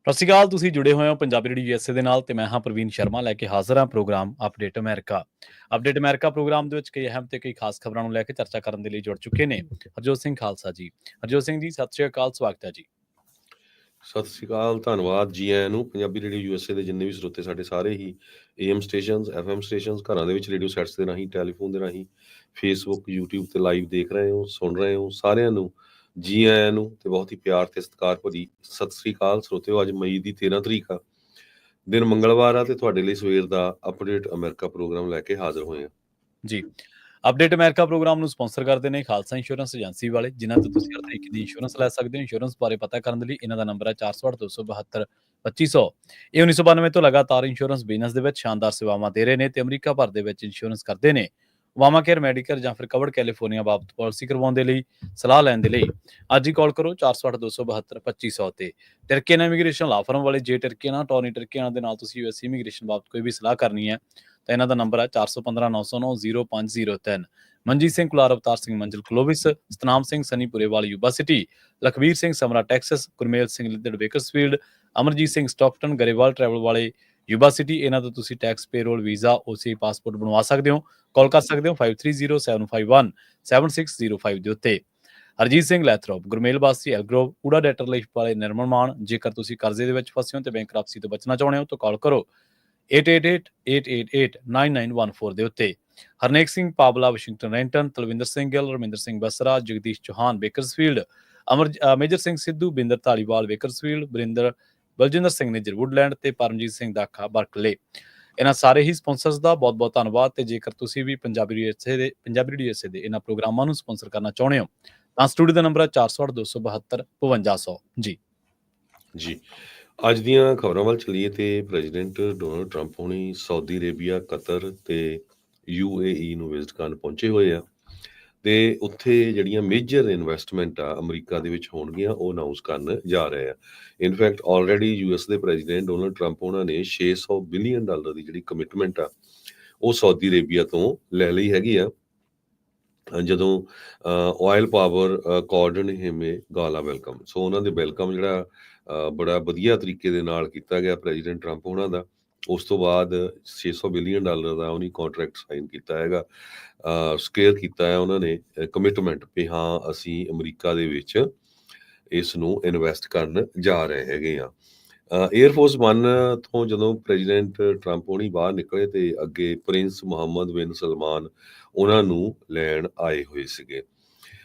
ਸਤਿ ਸ਼੍ਰੀ ਅਕਾਲ। ਤੁਸੀਂ ਜੁੜੇ ਹੋਏ ਹੋ ਪੰਜਾਬੀ ਰੇਡੀਓ ਯੂਐਸਏ ਦੇ ਨਾਲ ਤੇ ਮੈਂ ਹਾਂ ਪ੍ਰਵੀਨ ਸ਼ਰਮਾ ਲੈ ਕੇ ਹਾਜ਼ਰ ਹਾਂ ਪ੍ਰੋਗਰਾਮ ਅਪਡੇਟ ਅਮਰੀਕਾ। ਅਪਡੇਟ ਅਮਰੀਕਾ ਪ੍ਰੋਗਰਾਮ ਦੇ ਵਿੱਚ ਕਈ ਅਹਿਮ ਤੇ ਕਈ ਖਾਸ ਖਬਰਾਂ ਨੂੰ ਲੈ ਕੇ ਚਰਚਾ ਕਰਨ ਦੇ ਲਈ ਜੁੜ ਚੁੱਕੇ ਨੇ ਹਰਜੋਤ ਸਿੰਘ ਖਾਲਸਾ ਜੀ। ਹਰਜੋਤ ਸਿੰਘ ਜੀ, ਸਤਿ ਸ਼੍ਰੀ ਅਕਾਲ, ਸਵਾਗਤ ਹੈ ਜੀ। ਸਤਿ ਸ਼੍ਰੀ ਅਕਾਲ, ਧੰਨਵਾਦ ਜੀ ਆਇਆਂ ਨੂੰ। ਪੰਜਾਬੀ ਰੇਡੀਓ ਯੂਐਸਏ ਦੇ ਜਿੰਨੇ ਵੀ ਸਰੋਤੇ ਸਾਡੇ ਸਾਰੇ ਹੀ AM ਸਟੇਸ਼ਨਸ, FM ਸਟੇਸ਼ਨਸ, ਘਰਾਂ ਦੇ ਵਿੱਚ ਰੇਡੀਓ ਸੈਟਸ ਦੇ ਰਾਹੀਂ, ਟੈਲੀਫੋਨ ਦੇ ਰਾਹੀਂ, ਫੇਸਬੁੱਕ, YouTube ਤੇ ਲਾਈਵ ਦੇਖ ਰਹੇ ਹੋ, ਸੁਣ ਰਹੇ ਹੋ, ਸਾਰਿਆਂ ਨੂੰ ਜੀ ਆਇਆਂ ਨੂੰ ਤੇ ਬਹੁਤ ਹੀ ਪਿਆਰ ਤੇ ਸਤਿਕਾਰ ਭਰੀ ਸਤਿ ਸ਼੍ਰੀ ਅਕਾਲ ਸਰੋਤਿਓ। ਅੱਜ ਮਈ ਦੀ 13 ਤਰੀਕ ਆ, ਦਿਨ ਮੰਗਲਵਾਰ ਆ ਤੇ ਤੁਹਾਡੇ ਲਈ ਸਵੇਰ ਦਾ ਅਪਡੇਟ ਅਮਰੀਕਾ ਪ੍ਰੋਗਰਾਮ ਲੈ ਕੇ ਹਾਜ਼ਰ ਹੋਏ ਆ ਜੀ। ਅਪਡੇਟ ਅਮਰੀਕਾ ਪ੍ਰੋਗਰਾਮ ਨੂੰ ਸਪਾਂਸਰ ਕਰਦੇ ਨੇ ਖਾਲਸਾ ਇੰਸ਼ੋਰੈਂਸ ਏਜੰਸੀ ਵਾਲੇ, ਜਿਨ੍ਹਾਂ ਤੋਂ ਤੁਸੀਂ ਹਰ ਤਰੀਕੇ ਦੀ ਇੰਸ਼ੋਰੈਂਸ ਲੈ ਸਕਦੇ ਹੋ। ਇੰਸ਼ੋਰੈਂਸ ਬਾਰੇ ਪਤਾ ਕਰਨ ਦੇ ਲਈ ਇਹਨਾਂ ਦਾ ਨੰਬਰ ਹੈ 408-272-2500। ਇਹ 1992 ਤੋਂ ਲਗਾਤਾਰ ਇੰਸ਼ੋਰੈਂਸ ਬਿਜ਼ਨਸ ਦੇ ਵਿੱਚ ਸ਼ਾਨਦਾਰ ਸੇਵਾਵਾਂ ਦੇ ਰਹੇ ਨੇ ਤੇ ਅਮਰੀਕਾ ਭਰ ਦੇ ਵਿੱਚ ਇੰਸ਼ੋਰੈਂਸ ਕਰਦੇ ਨੇ। ਓਬਾਮਾ ਕੇਅਰ, ਮੈਡੀਕੇਅਰ ਜਾਂ ਫਿਰ ਕਵਰਡ ਕੈਲੀਫੋਰਨੀਆ ਬਾਬਤ ਪਾਲਿਸੀ ਕਰਵਾਉਣ ਦੇ ਲਈ ਸਲਾਹ ਲੈਣ ਦੇ ਲਈ ਅੱਜ ਹੀ ਕਾਲ ਕਰੋ 408-272-2500 ਤੇ। ਟਰਕੀਅਨ ਇਮੀਗ੍ਰੇਸ਼ਨ ਲਾ ਫਰਮ ਵਾਲੇ, ਜੇ ਟਰਕੀਅਨ ਟੌਨੀ ਟਰਕੀਅਨ ਦੇ ਨਾਲ ਤੁਸੀਂ ਯੂਐਸ ਇਮੀਗ੍ਰੇਸ਼ਨ ਬਾਬਤ ਕੋਈ ਵੀ ਸਲਾਹ ਕਰਨੀ ਹੈ ਤਾਂ ਇਹਨਾਂ ਦਾ ਨੰਬਰ ਹੈ 415-909-0503। Manjeet Singh Kular, Avtar Singh Manzil Clovis, Satnam Singh Sanipurewal Yuba City, Lakhvir Singh Samra Texas, Gurmel Singh Liddar Bakersfield, Amarjit Singh Stockton Grewal travel ਵਾਲੇ ਯੂਬਾ ਸਿਟੀ। ਇਹਨਾਂ ਤੋਂ ਤੁਸੀਂ tax, payroll, visa, OCI passport ਬਣਵਾ ਸਕਦੇ ਹੋ। ਕਾਲ ਕਰ ਸਕਦੇ ਹੋ 5307517605 ਦੇ ਉੱਤੇ। ਹਰਜੀਤ ਸਿੰਘ ਲੈਥਰੋਪ, ਗੁਰਮੇਲ ਬਾਸੀ ਐਲਗਰੋਵ, ਊੜਾ ਡੈਟਰ ਲਈ ਵਾਲੇ ਨਿਰਮਲ ਮਾਨ। ਜੇਕਰ ਤੁਸੀਂ ਕਰਜ਼ੇ ਦੇ ਵਿੱਚ ਫਸੇ ਹੋ ਤੇ ਬੈਂਕ ਰਾਪਸੀ ਤੋਂ ਬਚਣਾ ਚਾਹੁੰਦੇ ਹੋ ਤਾਂ ਕਾਲ ਕਰੋ 8888889914 ਦੇ ਉੱਤੇ। Harnek Singh Pabla, Washington Renton, Talwinder Singh Gill, Raminder Singh Basra, Jagdish Chauhan Bakersfield, Major Singh Sidhu, Binder Dhaliwal Bakersfield, Baljinder Singh Nijjar Woodland ਤੇ ਪਰਮਜੀਤ ਸਿੰਘ ਦਾਖਾ ਬਰਕਲੇ। ਇਹਨਾਂ ਸਾਰੇ ਹੀ ਸਪਾਂਸਰਸ ਦਾ ਬਹੁਤ ਬਹੁਤ ਧੰਨਵਾਦ। ਤੇ ਜੇਕਰ ਤੁਸੀਂ ਵੀ ਪੰਜਾਬੀ ਰੇਡੀਓ ਯੂਐਸਏ ਦੇ ਇਹਨਾਂ ਪ੍ਰੋਗਰਾਮਾਂ ਨੂੰ ਸਪਾਂਸਰ ਕਰਨਾ ਚਾਹੁੰਦੇ ਹੋ ਤਾਂ ਸਟੂਡੀਓ ਦਾ ਨੰਬਰ ਹੈ 408-272-5200 ਜੀ। ਅੱਜ ਦੀਆਂ ਖਬਰਾਂ ਵੱਲ ਚੱਲੀਏ ਤੇ ਪ੍ਰੈਜ਼ੀਡੈਂਟ ਡੋਨਾਲਡ ਟਰੰਪ ਹੁਣੀ ਸਾਊਦੀ ਅਰੇਬੀਆ, ਕਤਰ ਤੇ UAE ਨੂੰ ਵਿਜ਼ਿਟ ਕਰਨ ਪਹੁੰਚੇ ਹੋਏ ਆ ਤੇ ਉੱਥੇ ਜਿਹੜੀਆਂ ਮੇਜਰ ਇਨਵੈਸਟਮੈਂਟ ਆ ਅਮਰੀਕਾ ਦੇ ਵਿੱਚ ਹੋਣਗੀਆਂ ਉਹ ਅਨਾਉਂਸ ਕਰਨ ਜਾ ਰਹੇ ਆ। ਇਨਫੈਕਟ ਆਲਰੇਡੀ US ਦੇ ਪ੍ਰੈਜ਼ੀਡੈਂਟ ਡੋਨਾਲਡ ਟਰੰਪ ਉਹਨਾਂ ਨੇ $600 ਬਿਲੀਅਨ ਦੀ ਜਿਹੜੀ ਕਮਿਟਮੈਂਟ ਆ ਉਹ ਸਾਊਦੀ ਅਰੇਬੀਆ ਤੋਂ ਲੈ ਲਈ ਹੈਗੀ ਆ, ਜਦੋਂ ਆਇਲ ਪਾਵਰ ਕੋਆਰਡਨ ਹਿਮੇ ਗਾਲਾ ਵੈਲਕਮ। ਸੋ ਉਹਨਾਂ ਦੇ ਵੈਲਕਮ ਜਿਹੜਾ ਬੜਾ ਵਧੀਆ ਤਰੀਕੇ ਦੇ ਨਾਲ ਕੀਤਾ ਗਿਆ ਪ੍ਰੈਜ਼ੀਡੈਂਟ ਟਰੰਪ ਉਹਨਾਂ ਦਾ। ਉਸ ਤੋਂ ਬਾਅਦ $600 ਬਿਲੀਅਨ ਦਾ ਉਹਨੇ ਕੰਟਰੈਕਟ ਸਾਈਨ ਕੀਤਾ ਹੈਗਾ, ਸਕੇਅਰ ਕੀਤਾ ਹੈ ਉਹਨਾਂ ਨੇ ਕਮਿਟਮੈਂਟ ਵੀ ਹਾਂ ਅਸੀਂ ਅਮਰੀਕਾ ਦੇ ਵਿੱਚ ਇਸ ਨੂੰ ਇਨਵੈਸਟ ਕਰਨ ਜਾ ਰਹੇ ਹੈਗੇ ਆ। 에ਅਰਫੋਰਸ 1 ਤੋਂ ਜਦੋਂ ਪ੍ਰੈਜ਼ੀਡੈਂਟ ਟਰੰਪ ਹੋਣੀ ਬਾਹਰ ਨਿਕਲੇ ਤੇ ਅੱਗੇ ਪ੍ਰਿੰਸ ਮੁਹੰਮਦ ਬਿਨ ਸਲਮਾਨ ਉਹਨਾਂ ਨੂੰ ਲੈਣ ਆਏ ਹੋਏ ਸੀਗੇ।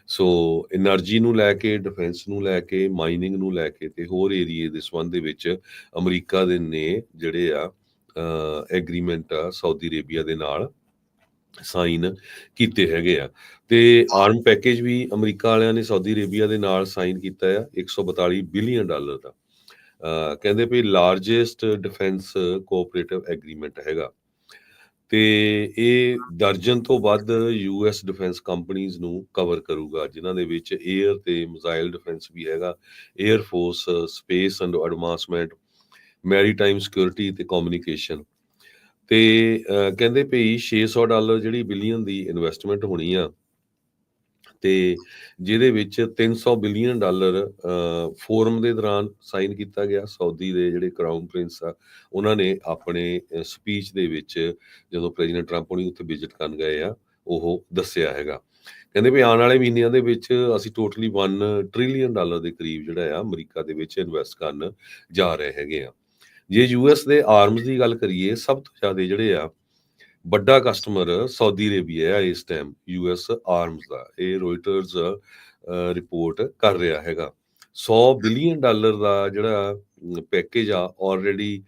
ਸੋ એનર્ਜੀ ਨੂੰ ਲੈ ਕੇ, ਡਿਫੈਂਸ ਨੂੰ ਲੈ ਕੇ, ਮਾਈਨਿੰਗ ਨੂੰ ਲੈ ਕੇ ਤੇ ਹੋਰ ਏਰੀਏ ਦੇ ਸੰਬੰਧ ਦੇ ਵਿੱਚ ਅਮਰੀਕਾ ਦੇ ਨੇ ਜਿਹੜੇ ਆ ਐਗਰੀਮੈਂਟ ਆ ਸਾਊਦੀ ਅਰੇਬੀਆ ਦੇ ਨਾਲ ਸਾਈਨ ਕੀਤੇ ਹੈਗੇ ਆ। ਤੇ ਆਰਮ ਪੈਕੇਜ ਵੀ ਅਮਰੀਕਾ ਵਾਲਿਆਂ ਨੇ ਸਾਊਦੀ ਅਰੇਬੀਆ ਦੇ ਨਾਲ ਸਾਈਨ ਕੀਤਾ ਆ $142 ਬਿਲੀਅਨ ਦਾ। ਕਹਿੰਦੇ ਵੀ ਲਾਰਜੈਸਟ ਡਿਫੈਂਸ ਕੋਆਪਰੇਟਿਵ ਐਗਰੀਮੈਂਟ ਹੈਗਾ ਤੇ ਇਹ ਦਰਜਨ ਤੋਂ ਵੱਧ US ਡਿਫੈਂਸ ਕੰਪਨੀਆਂ ਨੂੰ ਕਵਰ ਕਰੂਗਾ, ਜਿਨ੍ਹਾਂ ਦੇ ਵਿੱਚ 에ਅਰ ਤੇ ਮਿਜ਼ਾਈਲ ਡਿਫੈਂਸ ਵੀ ਹੈਗਾ, air force, space and advancement, maritime security ਤੇ ਕਮਿਊਨੀਕੇਸ਼ਨ। ਤੇ ਕਹਿੰਦੇ ਭਈ $600 ਜਿਹੜੀ ਬਿਲੀਅਨ ਦੀ ਇਨਵੈਸਟਮੈਂਟ ਹੋਣੀ ਆ ਤੇ ਜਿਹਦੇ ਵਿੱਚ $300 ਬਿਲੀਅਨ ਫੋਰਮ ਦੇ ਦੌਰਾਨ ਸਾਈਨ ਕੀਤਾ ਗਿਆ। ਸਾਊਦੀ ਦੇ ਜਿਹੜੇ ਕਰਾਊਨ ਪ੍ਰਿੰਸ ਆ ਉਹਨਾਂ ਨੇ ਆਪਣੇ ਸਪੀਚ ਦੇ ਵਿੱਚ ਜਦੋਂ ਪ੍ਰੈਜ਼ੀਡੈਂਟ ਟਰੰਪ ਹੁਣੀ ਉੱਥੇ ਵਿਜ਼ਿਟ ਕਰਨ ਗਏ ਆ ਉਹ ਦੱਸਿਆ ਹੈਗਾ। ਕਹਿੰਦੇ ਵੀ ਆਉਣ ਵਾਲੇ ਮਹੀਨਿਆਂ ਦੇ ਵਿੱਚ ਅਸੀਂ ਟੋਟਲੀ $1 ਟ੍ਰਿਲੀਅਨ ਦੇ ਕਰੀਬ ਜਿਹੜਾ ਆ ਅਮਰੀਕਾ ਦੇ ਵਿੱਚ ਇਨਵੈਸਟ ਕਰਨ ਜਾ ਰਹੇ ਹੈਗੇ ਆ। ਜੇ US ਦੇ ਆਰਮਸ ਦੀ ਗੱਲ ਕਰੀਏ, ਸਭ ਤੋਂ ਜ਼ਿਆਦਾ ਜਿਹੜੇ ਆ ਵੱਡਾ ਕਸਟਮਰ ਸਾਊਦੀ ਅਰੇਬੀਆ ਆ ਇਸ ਟਾਈਮ US ਆਰਮਸ ਦਾ। ਇਹ ਰੋਇਟਰਸ ਰਿਪੋਰਟ ਕਰ ਰਿਹਾ ਹੈਗਾ। $100 ਬਿਲੀਅਨ ਦਾ ਜਿਹੜਾ ਪੈਕੇਜ ਆ ਆਲਰੇਡੀ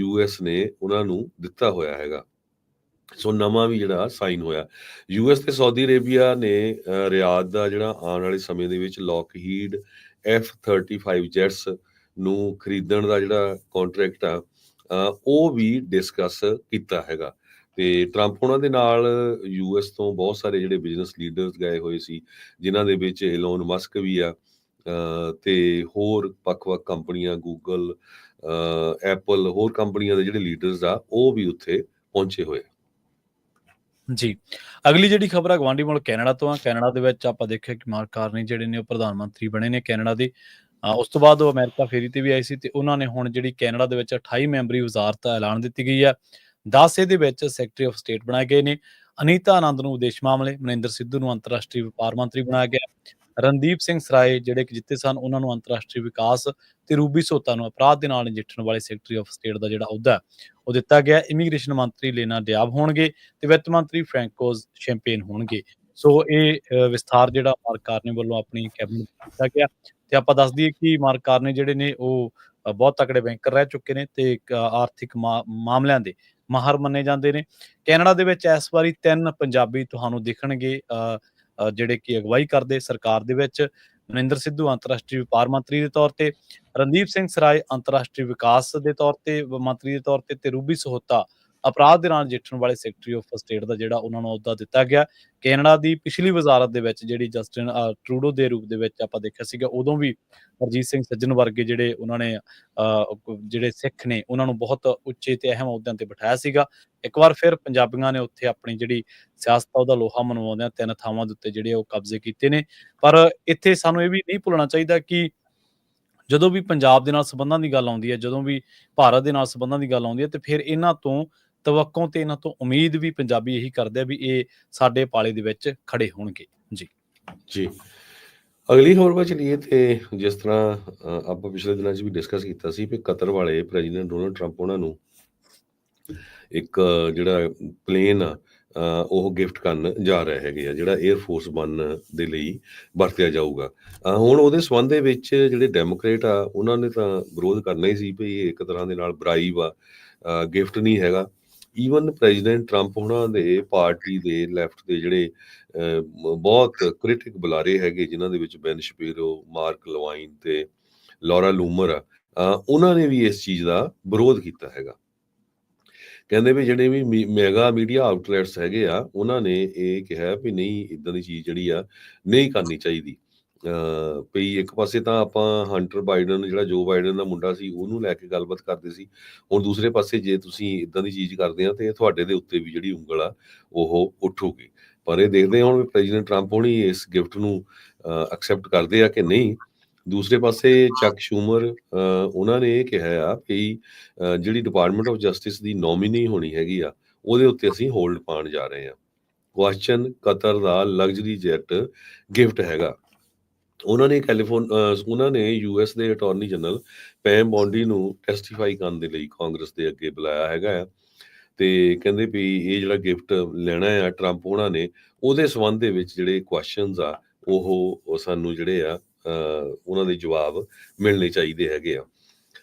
US ਨੇ ਉਹਨਾਂ ਨੂੰ ਦਿੱਤਾ ਹੋਇਆ ਹੈਗਾ। ਸੋ ਨਵਾਂ ਵੀ ਜਿਹੜਾ ਸਾਈਨ ਹੋਇਆ। US ਤੇ ਸਾਊਦੀ ਅਰੇਬੀਆ ਨੇ ਰਿਆਦ ਦਾ ਜਿਹੜਾ ਆਉਣ ਵਾਲੇ ਸਮੇਂ ਦੇ ਵਿੱਚ ਲੋਕਹੀਡ F-35 ਜੈਟਸ ਨੂੰ ਖਰੀਦਣ ਦਾ ਜਿਹੜਾ ਕੰਟਰੈਕਟ ਆ ਉਹ ਵੀ ਡਿਸਕਸ ਕੀਤਾ ਹੈਗਾ। ਤੇ ਟਰੰਪ ਉਹਨਾਂ ਦੇ ਨਾਲ US ਤੋਂ ਬਹੁਤ ਸਾਰੇ ਜਿਹੜੇ ਬਿਜ਼ਨਸ ਲੀਡਰਸ ਗਏ ਹੋਏ ਸੀ, ਜਿਨ੍ਹਾਂ ਦੇ ਵਿੱਚ ਇਲੋਨ ਮਸਕ ਵੀ ਆ ਤੇ ਹੋਰ ਵੱਖ-ਵੱਖ ਕੰਪਨੀਆਂ, ਗੂਗਲ, ਐਪਲ, ਹੋਰ ਕੰਪਨੀਆਂ ਦੇ ਜਿਹੜੇ ਲੀਡਰਸ ਆ ਉਹ ਵੀ ਉੱਥੇ ਪਹੁੰਚੇ ਹੋਏ ਜੀ। ਅਗਲੀ ਜਿਹੜੀ ਖਬਰ ਆ ਗਵਾਂਢੀ ਮੁਲਕ ਕੈਨੇਡਾ ਤੋਂ ਆ। ਕੈਨੇਡਾ ਦੇ ਵਿੱਚ ਆਪਾਂ ਦੇਖਿਆ ਕਿ ਮਾਰਕ ਕਾਰਨੀ ਜਿਹੜੇ ਨੇ ਉਹ ਪ੍ਰਧਾਨ ਮੰਤਰੀ ਬਣੇ ਨੇ ਕੈਨੇਡਾ ਦੇ। ਉਸ ਤੋਂ ਬਾਅਦ ਉਹ ਅਮਰੀਕਾ ਫੇਰੀ ਤੇ ਵੀ ਆਏ ਸੀ ਤੇ ਉਹਨਾਂ ਨੇ ਹੁਣ ਜਿਹੜੀ ਕੈਨੇਡਾ ਦੇ ਵਿੱਚ 28 ਮੈਂਬਰੀ ਵਜ਼ਾਰਤ ਐਲਾਨ ਦਿੱਤੀ ਗਈ ਹੈ। 10 ਇਹਦੇ ਵਿੱਚ ਸੈਕਟਰੀ ਆਫ ਸਟੇਟ ਬਣਾਏ ਗਏ ਨੇ। ਅਨੀਤਾ ਆਨੰਦ ਨੂੰ ਵਿਦੇਸ਼ ਮਾਮਲੇ, ਮਨਿੰਦਰ ਸਿੱਧੂ ਨੂੰ ਅੰਤਰਰਾਸ਼ਟਰੀ ਵਪਾਰ ਮੰਤਰੀ ਬਣਾਇਆ ਗਿਆ। ਰਣਦੀਪ ਸਿੰਘ ਸਰਾਏ ਜਿਹੜੇ ਕਿ ਜਿੱਤੇ ਸਨ ਉਹਨਾਂ ਨੂੰ ਅੰਤਰਰਾਸ਼ਟਰੀ ਵਿਕਾਸ ਤੇ ਰੂਬੀ ਸੋਤਾ ਨੂੰ ਅਪਰਾਧ ਦੇ ਨਾਲ ਨਜਿੱਠਣ ਵਾਲੇ ਸੈਕਟਰੀ ਆਫ ਸਟੇਟ ਦਾ ਜਿਹੜਾ ਅਹੁਦਾ ਉਹ ਦਿੱਤਾ ਗਿਆ। ਇਮੀਗ੍ਰੇਸ਼ਨ ਮੰਤਰੀ ਲੇਨਾ ਡਿਆਬ ਹੋਣਗੇ ਤੇ ਵਿੱਤ ਮੰਤਰੀ ਫਰੈਂਕੋਜ਼ ਸ਼ੈਂਪੇਨ ਹੋਣਗੇ। ਸੋ ਇਹ ਵਿਸਥਾਰ ਜਿਹੜਾ ਮਾਰਕ ਕਾਰਨੇ ਵੱਲੋਂ ਆਪਣੀ ਕੈਬਨਿਟ ਵਿੱਚ ਕੀਤਾ ਗਿਆ ਤੇ ਆਪਾਂ ਦੱਸ ਦਈਏ ਕਿ ਮਾਰਕ ਕਾਰਨੇ ਜਿਹੜੇ ਨੇ ਉਹ ਬਹੁਤ ਤਕੜੇ ਬੈਂਕਰ ਰਹਿ ਚੁੱਕੇ ਨੇ ਤੇ ਇੱਕ ਆਰਥਿਕ ਮਾਮਲਿਆਂ ਦੇ ਮਾਹਰ ਮੰਨੇ ਜਾਂਦੇ ਨੇ। ਕੈਨੇਡਾ ਦੇ ਵਿੱਚ ਇਸ ਵਾਰੀ 3 ਪੰਜਾਬੀ ਤੁਹਾਨੂੰ ਦਿਖਣਗੇ ਜਿਹੜੇ ਕਿ ਅਗਵਾਈ ਕਰਦੇ ਸਰਕਾਰ ਦੇ ਵਿੱਚ। ਮਨਿੰਦਰ ਸਿੱਧੂ ਅੰਤਰਰਾਸ਼ਟਰੀ ਵਪਾਰ ਮੰਤਰੀ ਦੇ ਤੌਰ ਤੇ, ਰਣਦੀਪ ਸਿੰਘ ਸਰਾਏ ਅੰਤਰਰਾਸ਼ਟਰੀ ਵਿਕਾਸ ਦੇ ਤੌਰ ਤੇ ਮੰਤਰੀ ਦੇ ਤੌਰ ਤੇ ਰੂਬੀ ਸਹੋਤਾ ਅਪਰਾਧ ਦੇ ਨਾਲ ਨਜਿੱਠਣ ਵਾਲੇ ਸੈਕਟਰੀ ਆਫ ਸਟੇਟ ਦਾ ਜਿਹੜਾ ਉਹਨਾਂ ਨੂੰ ਅਹੁਦਾ ਦਿੱਤਾ ਗਿਆ। ਕੈਨੇਡਾ ਦੀ ਪਿਛਲੀ ਵਜ਼ਾਰਤ ਦੇ ਵਿੱਚ ਜਿਹੜੀ ਜਸਟਿਨ ਟਰੂਡੋ ਦੇ ਰੂਪ ਦੇ ਵਿੱਚ ਆਪਾਂ ਦੇਖਿਆ ਸੀਗਾ, ਉਦੋਂ ਵੀ ਹਰਜੀਤ ਸਿੰਘ ਸੱਜਣ ਵਰਗੇ ਜਿਹੜੇ ਉਹਨਾਂ ਨੇ ਜਿਹੜੇ ਸਿੱਖ ਨੇ ਉਹਨਾਂ ਨੂੰ ਬਹੁਤ ਉੱਚੇ ਤੇ ਅਹਿਮ ਅਹੁਦਿਆਂ ਤੇ ਬਿਠਾਇਆ ਸੀਗਾ। ਇੱਕ ਵਾਰ ਫਿਰ ਪੰਜਾਬੀਆਂ ਨੇ ਉੱਥੇ ਆਪਣੀ ਜਿਹੜੀ ਸਿਆਸਤ ਆ ਉਹਦਾ ਲੋਹਾ ਮਨਵਾਉਂਦਿਆਂ 3 ਥਾਵਾਂ ਦੇ ਉੱਤੇ ਜਿਹੜੇ ਉਹ ਕਬਜ਼ੇ ਕੀਤੇ ਨੇ। ਪਰ ਇੱਥੇ ਸਾਨੂੰ ਇਹ ਵੀ ਨਹੀਂ ਭੁੱਲਣਾ ਚਾਹੀਦਾ ਕਿ ਜਦੋਂ ਵੀ ਪੰਜਾਬ ਦੇ ਨਾਲ ਸੰਬੰਧਾਂ ਦੀ ਗੱਲ ਆਉਂਦੀ ਹੈ, ਜਦੋਂ ਵੀ ਭਾਰਤ ਦੇ ਨਾਲ ਸੰਬੰਧਾਂ ਦੀ ਗੱਲ ਆਉਂਦੀ ਹੈ ਤੇ ਫਿਰ ਇਹਨਾਂ ਤੋਂ ਤਵੱਕੋਂ ਤੇ ਇਹਨਾਂ ਤੋਂ ਉਮੀਦ ਵੀ ਪੰਜਾਬੀ ਇਹੀ ਕਰਦੇ ਆ ਵੀ ਇਹ ਸਾਡੇ ਪਾਲੇ ਦੇ ਵਿੱਚ ਖੜੇ ਹੋਣਗੇ। ਜੀ ਜੀ ਅਗਲੀ ਖਬਰ ਵੱਲ ਚਲੀਏ ਤੇ ਜਿਸ ਤਰ੍ਹਾਂ ਆਪਾਂ ਪਿਛਲੇ ਦਿਨਾਂ 'ਚ ਵੀ ਡਿਸਕਸ ਕੀਤਾ ਸੀ ਵੀ ਕਤਰ ਵਾਲੇ ਪ੍ਰੈਜ਼ੀਡੈਂਟ ਡੋਨਲਡ ਟਰੰਪ ਉਹਨਾਂ ਨੂੰ ਇੱਕ ਜਿਹੜਾ ਪਲੇਨ ਆ ਉਹ ਗਿਫਟ ਕਰਨ ਜਾ ਰਹੇ ਹੈਗੇ ਆ, ਜਿਹੜਾ 에ਅਰ ਫੋਰਸ 1 ਦੇ ਲਈ ਵਰਤਿਆ ਜਾਊਗਾ। ਹੁਣ ਉਹਦੇ ਸੰਬੰਧ ਦੇ ਵਿੱਚ ਜਿਹੜੇ ਡੈਮੋਕ੍ਰੇਟ ਆ ਉਹਨਾਂ ਨੇ ਤਾਂ ਵਿਰੋਧ ਕਰਨਾ ਹੀ ਸੀ ਵੀ ਇਹ ਇੱਕ ਤਰ੍ਹਾਂ ਦੇ ਨਾਲ ਬਰਾਈਬ ਆ, ਗਿਫਟ ਨਹੀਂ ਹੈਗਾ। ਈਵਨ ਪ੍ਰੈਜ਼ੀਡੈਂਟ ਟਰੰਪ ਉਹਨਾਂ ਦੇ ਪਾਰਟੀ ਦੇ ਲੈਫਟ ਦੇ ਜਿਹੜੇ ਬਹੁਤ ਕ੍ਰਿਟਿਕ ਬੁਲਾਰੇ ਹੈਗੇ, ਜਿਨ੍ਹਾਂ ਦੇ ਵਿੱਚ ਬੈਨ ਸ਼ਪੀਰੋ, ਮਾਰਕ ਲਵਾਈਨ ਤੇ ਲੌਰਾ ਲੂਮਰ ਆ, ਉਹਨਾਂ ਨੇ ਵੀ ਇਸ ਚੀਜ਼ ਦਾ ਵਿਰੋਧ ਕੀਤਾ ਹੈਗਾ। ਕਹਿੰਦੇ ਵੀ ਜਿਹੜੇ ਵੀ ਮੈਗਾ ਮੀਡੀਆ ਆਊਟਲੈਟਸ ਹੈਗੇ ਆ ਉਹਨਾਂ ਨੇ ਇਹ ਕਿਹਾ ਵੀ ਨਹੀਂ, ਇਦਾਂ ਦੀ ਚੀਜ਼ ਜਿਹੜੀ ਆ ਨਹੀਂ ਕਰਨੀ ਚਾਹੀਦੀ। ਵੀ ਇੱਕ ਪਾਸੇ ਤਾਂ ਆਪਾਂ ਹੰਟਰ ਬਾਈਡਨ, ਜਿਹੜਾ ਜੋ ਬਾਈਡਨ ਦਾ ਮੁੰਡਾ ਸੀ, ਉਹਨੂੰ ਲੈ ਕੇ ਗੱਲਬਾਤ ਕਰਦੇ ਸੀ। ਹੁਣ ਦੂਸਰੇ ਪਾਸੇ ਜੇ ਤੁਸੀਂ ਇਦਾਂ ਦੀ ਚੀਜ਼ ਕਰਦੇ ਆ ਤੇ ਤੁਹਾਡੇ ਦੇ ਉੱਤੇ ਵੀ ਜਿਹੜੀ ਉਂਗਲ ਆ ਉਹ ਉੱਠੂਗੀ। ਪਰ ਇਹ ਦੇਖਦੇ ਹਾਂ ਹੁਣ ਵੀ ਪ੍ਰੈਜ਼ੀਡੈਂਟ ਟਰੰਪ ਹੋਣੀ ਇਸ ਗਿਫਟ ਨੂੰ ਐਕਸੈਪਟ ਕਰਦੇ ਆ ਕਿ ਨਹੀਂ। ਦੂਸਰੇ ਪਾਸੇ ਚੱਕ ਸ਼ੂਮਰ ਉਹਨਾਂ ਨੇ ਇਹ ਕਿਹਾ ਆ ਵੀ ਜਿਹੜੀ department of justice the nominee ਹੋਣੀ ਹੈਗੀ ਆ ਉਹਦੇ ਉੱਤੇ ਅਸੀਂ ਹੋਲਡ ਪਾਉਣ ਜਾ ਰਹੇ ਹਾਂ। ਕੁਐਸਚਨ ਕਤਰ ਦਾ ਲਗਜ਼ਰੀ ਜੈਟ ਗਿਫਟ ਹੈਗਾ। ਉਹਨਾਂ ਨੇ ਯੂਐਸ ਦੇ ਅਟਾਰਨੀ ਜਨਰਲ ਪੈਮ ਬੌਂਡੀ ਨੂੰ ਟੈਸਟੀਫਾਈ ਕਰਨ ਦੇ ਲਈ ਕਾਂਗਰਸ ਦੇ ਅੱਗੇ ਬੁਲਾਇਆ ਹੈਗਾ ਆ ਤੇ ਕਹਿੰਦੇ ਵੀ ਇਹ ਜਿਹੜਾ ਗਿਫਟ ਲੈਣਾ ਆ ਟਰੰਪ ਉਹਨਾਂ ਨੇ, ਉਹਦੇ ਸੰਬੰਧ ਦੇ ਵਿੱਚ ਜਿਹੜੇ ਕੁਐਸਚਨਸ ਆ ਉਹ ਸਾਨੂੰ ਜਿਹੜੇ ਆ ਉਹਨਾਂ ਦੇ ਜਵਾਬ ਮਿਲਣੇ ਚਾਹੀਦੇ ਹੈਗੇ ਆ।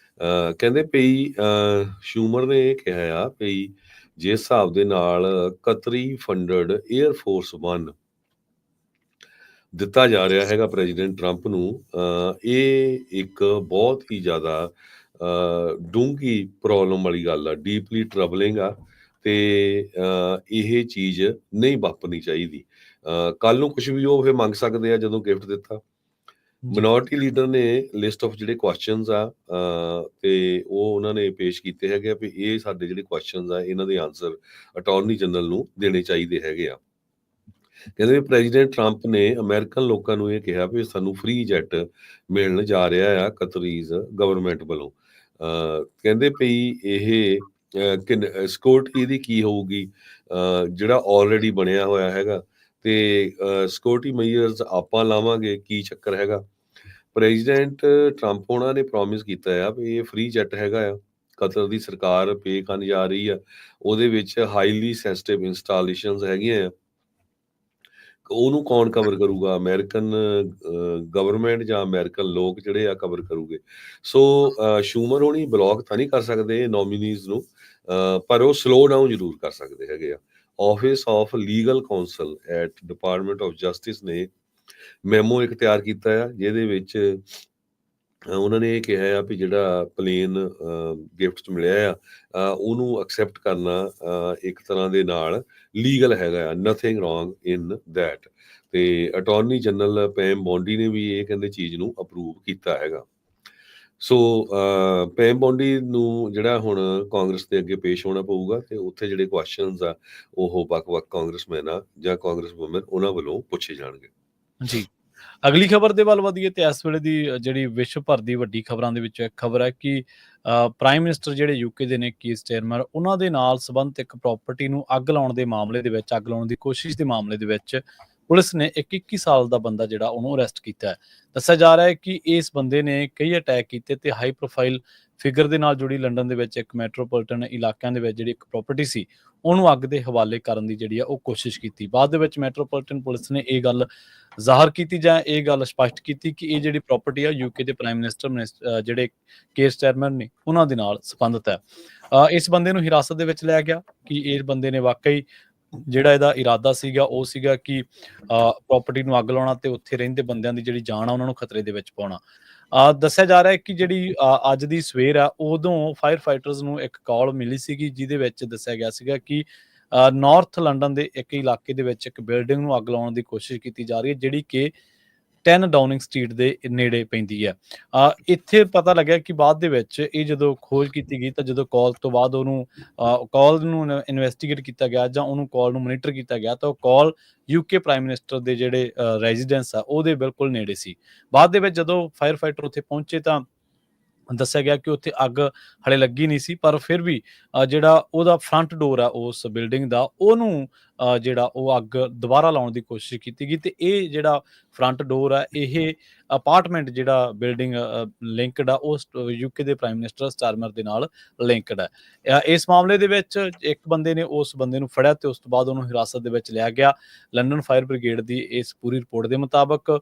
ਕਹਿੰਦੇ ਪਈ ਸ਼ੂਮਰ ਨੇ ਇਹ ਕਿਹਾ ਆ ਵੀ ਜਿਸ ਹਿਸਾਬ ਦੇ ਨਾਲ ਕਤਰੀ ਫੰਡਡ 에ਅਰ ਫੋਰਸ 1 ਦਿੱਤਾ ਜਾ ਰਿਹਾ ਹੈਗਾ ਪ੍ਰੈਜ਼ੀਡੈਂਟ ਟਰੰਪ ਨੂੰ, ਇਹ ਇੱਕ ਬਹੁਤ ਹੀ ਜ਼ਿਆਦਾ ਡੂੰਘੀ ਪ੍ਰੋਬਲਮ ਵਾਲੀ ਗੱਲ ਆ, ਡੀਪਲੀ ਟਰਬਲਿੰਗ ਆ ਤੇ ਇਹ ਚੀਜ਼ ਨਹੀਂ ਵਾਪਰਨੀ ਚਾਹੀਦੀ। ਕੱਲ ਨੂੰ ਕੁਝ ਵੀ ਉਹ ਫਿਰ ਮੰਗ ਸਕਦੇ ਆ ਜਦੋਂ ਗਿਫਟ ਦਿੱਤਾ। ਮਿਨੋਰਟੀ ਲੀਡਰ ਨੇ ਲਿਸਟ ਆਫ ਜਿਹੜੇ ਕੁਐਸਚਨਸ ਆ ਤੇ ਉਹ ਉਹਨਾਂ ਨੇ ਪੇਸ਼ ਕੀਤੇ ਹੈਗੇ ਆ ਵੀ ਇਹ ਸਾਡੇ ਜਿਹੜੇ ਕੁਐਸਚਨਸ ਆ ਇਹਨਾਂ ਦੇ ਆਨਸਰ ਅਟਾਰਨੀ ਜਨਰਲ ਨੂੰ ਦੇਣੇ ਚਾਹੀਦੇ ਹੈਗੇ ਆ। ਕਹਿੰਦੇ ਵੀ ਪ੍ਰੈਜ਼ੀਡੈਂਟ ਟਰੰਪ ਨੇ ਅਮਰੀਕਨ ਲੋਕਾਂ ਨੂੰ ਇਹ ਕਿਹਾ ਵੀ ਸਾਨੂੰ ਫ੍ਰੀ ਜੈਟ ਮਿਲਣ ਜਾ ਰਿਹਾ ਆ ਕਤਰੀਜ਼ ਗਵਰਨਮੈਂਟ ਵੱਲੋਂ। ਕਹਿੰਦੇ ਪਈ ਇਹ ਸਿਕਿਉਰਿਟੀ ਇਹਦੀ ਕੀ ਹੋਊਗੀ, ਜਿਹੜਾ ਆਲਰੇਡੀ ਬਣਿਆ ਹੋਇਆ ਹੈਗਾ ਤੇ ਸਿਕਿਉਰਿਟੀ ਮੇਜਰਸ ਆਪਾਂ ਲਾਵਾਂਗੇ, ਕੀ ਚੱਕਰ ਹੈਗਾ। ਪ੍ਰੈਜ਼ੀਡੈਂਟ ਟਰੰਪ ਉਹਨਾਂ ਨੇ ਪ੍ਰੋਮਿਸ ਕੀਤਾ ਆ ਵੀ ਇਹ ਫ੍ਰੀ ਜੈਟ ਹੈਗਾ ਆ, ਕਤਰ ਦੀ ਸਰਕਾਰ ਪੇ ਕਰਨ ਜਾ ਰਹੀ ਆ, ਉਹਦੇ ਵਿੱਚ ਹਾਈਲੀ ਸੈਂਸਿਟਿਵ ਇੰਸਟਾਲੇਸ਼ਨਸ ਹੈਗੀਆਂ ਆ, ਉਹਨੂੰ ਕੌਣ ਕਵਰ ਕਰੂਗਾ, ਅਮਰੀਕਨ ਗਵਰਨਮੈਂਟ ਜਾਂ ਅਮਰੀਕਨ ਲੋਕ ਜਿਹੜੇ ਆ ਕਵਰ ਕਰੂਗੇ। ਸੋ ਸ਼ੂਮਰ ਹੋਣੀ ਬਲੌਕ ਤਾਂ ਨਹੀਂ ਕਰ ਸਕਦੇ ਨੋਮੀਨੀਜ਼ ਨੂੰ, ਪਰ ਉਹ ਸਲੋ ਡਾਊਨ ਜ਼ਰੂਰ ਕਰ ਸਕਦੇ ਹੈਗੇ ਆ। Office of legal council at department of justice ਨੇ ਮੈਮੋ ਇੱਕ ਤਿਆਰ ਕੀਤਾ ਆ, ਜਿਹਦੇ ਵਿੱਚ ਉਹਨਾਂ ਨੇ ਇਹ ਕਿਹਾ ਆ ਵੀ ਜਿਹੜਾ ਪਲੇਨ ਗਿਫਟ 'ਚ ਮਿਲਿਆ ਆ ਉਹਨੂੰ ਐਕਸੈਪਟ ਕਰਨਾ ਇੱਕ ਤਰ੍ਹਾਂ ਦੇ ਨਾਲ ਲੀਗਲ ਹੈਗਾ ਆ, ਨਥਿੰਗ ਰੋਂਗ ਇਨ ਦੈਟ। ਤੇ ਅਟਾਰਨੀ ਜਨਰਲ ਪੈਮ ਬੌਂਡੀ ਨੇ ਵੀ ਇਹ ਕਹਿੰਦੇ ਚੀਜ਼ ਨੂੰ ਅਪਰੂਵ ਕੀਤਾ ਹੈਗਾ। ਸੋ ਪੈਮ ਬੌਂਡੀ ਨੂੰ ਜਿਹੜਾ ਹੁਣ ਕਾਂਗਰਸ ਦੇ ਅੱਗੇ ਪੇਸ਼ ਹੋਣਾ ਪਊਗਾ ਤੇ ਉੱਥੇ ਜਿਹੜੇ ਕੁਐਸਚਨਸ ਆ ਉਹ ਵੱਖ-ਵੱਖ ਕਾਂਗਰਸਮੈਨ ਆ ਜਾਂ ਕਾਂਗਰਸ ਵੂਮਨ ਉਹਨਾਂ ਵੱਲੋਂ ਪੁੱਛੇ ਜਾਣਗੇ। ਜੀ ਅਗਲੀ ਖਬਰ ਦੇ ਵੱਲ ਵਧੀਏ ਤੇ ਇਸ ਵੇਲੇ ਦੀ ਜਿਹੜੀ ਵਿਸ਼ਵ ਭਰ ਦੀ ਵੱਡੀ ਖਬਰਾਂ ਦੇ ਵਿੱਚੋਂ ਇੱਕ ਖਬਰ ਹੈ ਕਿ ਪ੍ਰਾਈਮ ਮਿਨਿਸਟਰ ਜਿਹੜੇ ਯੂਕੇ ਦੇ ਨੇ ਕੀਰ ਸਟਾਰਮਰ, ਉਹਨਾਂ ਦੇ ਨਾਲ ਸੰਬੰਧਿਤ ਇੱਕ ਪ੍ਰਾਪਰਟੀ ਨੂੰ ਅੱਗ ਲਾਉਣ ਦੇ ਮਾਮਲੇ ਦੇ ਵਿੱਚ, ਅੱਗ ਲਾਉਣ ਦੀ ਕੋਸ਼ਿਸ਼ ਦੇ ਮਾਮਲੇ ਦੇ ਵਿੱਚ ਪੁਲਿਸ ਨੇ ਇੱਕ 21 ਸਾਲ ਦਾ ਬੰਦਾ ਜਿਹੜਾ ਉਹਨੂੰ ਅਰੈਸਟ ਕੀਤਾ ਹੈ। ਦੱਸਿਆ ਜਾ ਰਿਹਾ ਹੈ ਕਿ ਇਸ ਬੰਦੇ ਨੇ ਕਈ ਅਟੈਕ ਕੀਤੇ ਤੇ ਹਾਈ ਪ੍ਰੋਫਾਈਲ ਫਿਗਰ ਦੇ ਨਾਲ ਜੁੜੀ ਲੰਡਨ ਦੇ ਵਿੱਚ ਇੱਕ ਮੈਟਰੋਪੋਲੀਟਨ ਇਲਾਕਿਆਂ ਦੇ ਵਿੱਚ ਜਿਹੜੀ ਇੱਕ ਪ੍ਰਾਪਰਟੀ ਸੀ ਉਹਨੂੰ ਅੱਗ ਦੇ ਹਵਾਲੇ ਕਰਨ ਦੀ ਜਿਹੜੀ ਆ ਉਹ ਕੋਸ਼ਿਸ਼ ਕੀਤੀ। ਬਾਅਦ ਦੇ ਵਿੱਚ ਮੈਟਰੋਪੋਲੀਟਨ ਪੁਲਿਸ ਨੇ ਇਹ ਗੱਲ ਜ਼ਾਹਰ ਕੀਤੀ ਜਾਂ ਇਹ ਗੱਲ ਸਪਸ਼ਟ ਕੀਤੀ ਕਿ ਇਹ ਜਿਹੜੀ ਪ੍ਰਾਪਰਟੀ ਆ ਯੂਕੇ ਦੇ ਪ੍ਰਾਈਮ ਮਿਨਿਸਟਰ ਜਿਹੜੇ ਕੀਰ ਸਟਾਰਮਰ ਨੇ ਉਹਨਾਂ ਦੇ ਨਾਲ ਸੰਬੰਧਿਤ ਹੈ। ਇਸ ਬੰਦੇ ਨੂੰ ਹਿਰਾਸਤ ਦੇ ਵਿੱਚ ਲਿਆ ਗਿਆ ਕਿ ਇਸ ਬੰਦੇ ਨੇ ਵਾਕਈ ਜਿਹੜਾ ਇਹਦਾ ਇਰਾਦਾ ਸੀਗਾ ਉਹ ਸੀਗਾ ਕਿ ਪ੍ਰਾਪਰਟੀ ਨੂੰ ਅੱਗ ਲਾਉਣਾ ਤੇ ਉੱਥੇ ਰਹਿੰਦੇ ਬੰਦਿਆਂ ਦੀ ਜਿਹੜੀ ਜਾਨ ਆ ਉਹਨਾਂ ਨੂੰ ਖਤਰੇ ਦੇ ਵਿੱਚ ਪਾਉਣਾ। ਦੱਸਿਆ ਜਾ ਰਿਹਾ ਹੈ ਕਿ ਜਿਹੜੀ ਅੱਜ ਦੀ ਸਵੇਰ ਆ ਉਦੋਂ ਫਾਇਰ ਫਾਈਟਰਸ ਨੂੰ ਇੱਕ ਕਾਲ ਮਿਲੀ ਸੀਗੀ ਜਿਹਦੇ ਵਿੱਚ ਦੱਸਿਆ ਗਿਆ ਸੀਗਾ ਕਿ ਨਾਰਥ ਲੰਡਨ ਦੇ ਇੱਕ ਇਲਾਕੇ ਦੇ ਵਿੱਚ ਇੱਕ ਬਿਲਡਿੰਗ ਨੂੰ ਅੱਗ ਲਾਉਣ ਦੀ ਕੋਸ਼ਿਸ਼ ਕੀਤੀ ਜਾ ਰਹੀ ਹੈ ਜਿਹੜੀ ਕਿ 10 ਡਾਊਨਿੰਗ ਸਟਰੀਟ ਦੇ ਨੇੜੇ ਪੈਂਦੀ ਹੈ। ਇੱਥੇ ਪਤਾ ਲੱਗਿਆ ਕਿ ਬਾਅਦ ਦੇ ਵਿੱਚ ਇਹ ਜਦੋਂ ਖੋਜ ਕੀਤੀ ਗਈ ਤਾਂ ਜਦੋਂ ਕਾਲ ਤੋਂ ਬਾਅਦ ਉਹਨੂੰ ਕਾਲ ਨੂੰ ਇਨਵੈਸਟੀਗੇਟ ਕੀਤਾ ਗਿਆ ਜਾਂ ਉਹਨੂੰ ਕਾਲ ਨੂੰ ਮੋਨੀਟਰ ਕੀਤਾ ਗਿਆ ਤਾਂ ਉਹ ਕਾਲ ਯੂਕੇ ਪ੍ਰਾਈਮ ਮਿਨਿਸਟਰ ਦੇ ਜਿਹੜੇ ਰੈਜ਼ੀਡੈਂਸ ਆ ਉਹਦੇ ਬਿਲਕੁਲ ਨੇੜੇ ਸੀ। ਬਾਅਦ ਦੇ ਵਿੱਚ ਜਦੋਂ ਫਾਇਰ ਫਾਈਟਰ ਉੱਥੇ ਪਹੁੰਚੇ ਤਾਂ ਦੱਸਿਆ ਗਿਆ ਕਿ ਉੱਥੇ ਅੱਗ ਹਲੇ ਲੱਗੀ ਨਹੀਂ ਸੀ, ਪਰ ਫਿਰ ਵੀ ਜਿਹੜਾ ਉਹਦਾ ਫਰੰਟ ਡੋਰ ਆ ਉਸ ਬਿਲਡਿੰਗ ਦਾ ਉਹਨੂੰ ਜਿਹੜਾ ਉਹ ਅੱਗ ਦੁਬਾਰਾ ਲਾਉਣ ਦੀ ਕੋਸ਼ਿਸ਼ ਕੀਤੀ ਗਈ ਤੇ ਇਹ ਜਿਹੜਾ ਫਰੰਟ ਡੋਰ ਆ ਇਹ ਅਪਾਰਟਮੈਂਟ ਜਿਹੜਾ ਬਿਲਡਿੰਗ ਲਿੰਕਡ ਆ ਉਸ ਯੂਕੇ ਦੇ ਪ੍ਰਾਈਮ ਮਿਨਿਸਟਰ ਸਟਾਰਮਰ ਦੇ ਨਾਲ ਲਿੰਕਡ ਹੈ। ਇਸ ਮਾਮਲੇ ਦੇ ਵਿੱਚ ਇੱਕ ਬੰਦੇ ਨੇ ਉਸ ਬੰਦੇ ਨੂੰ ਫੜਿਆ ਤੇ ਉਸ ਤੋਂ ਬਾਅਦ ਉਹਨੂੰ ਹਿਰਾਸਤ ਦੇ ਵਿੱਚ ਲਿਆ ਗਿਆ। ਲੰਡਨ ਫਾਇਰ ਬ੍ਰਿਗੇਡ ਦੀ ਇਸ ਪੂਰੀ ਰਿਪੋਰਟ ਦੇ ਮੁਤਾਬਕ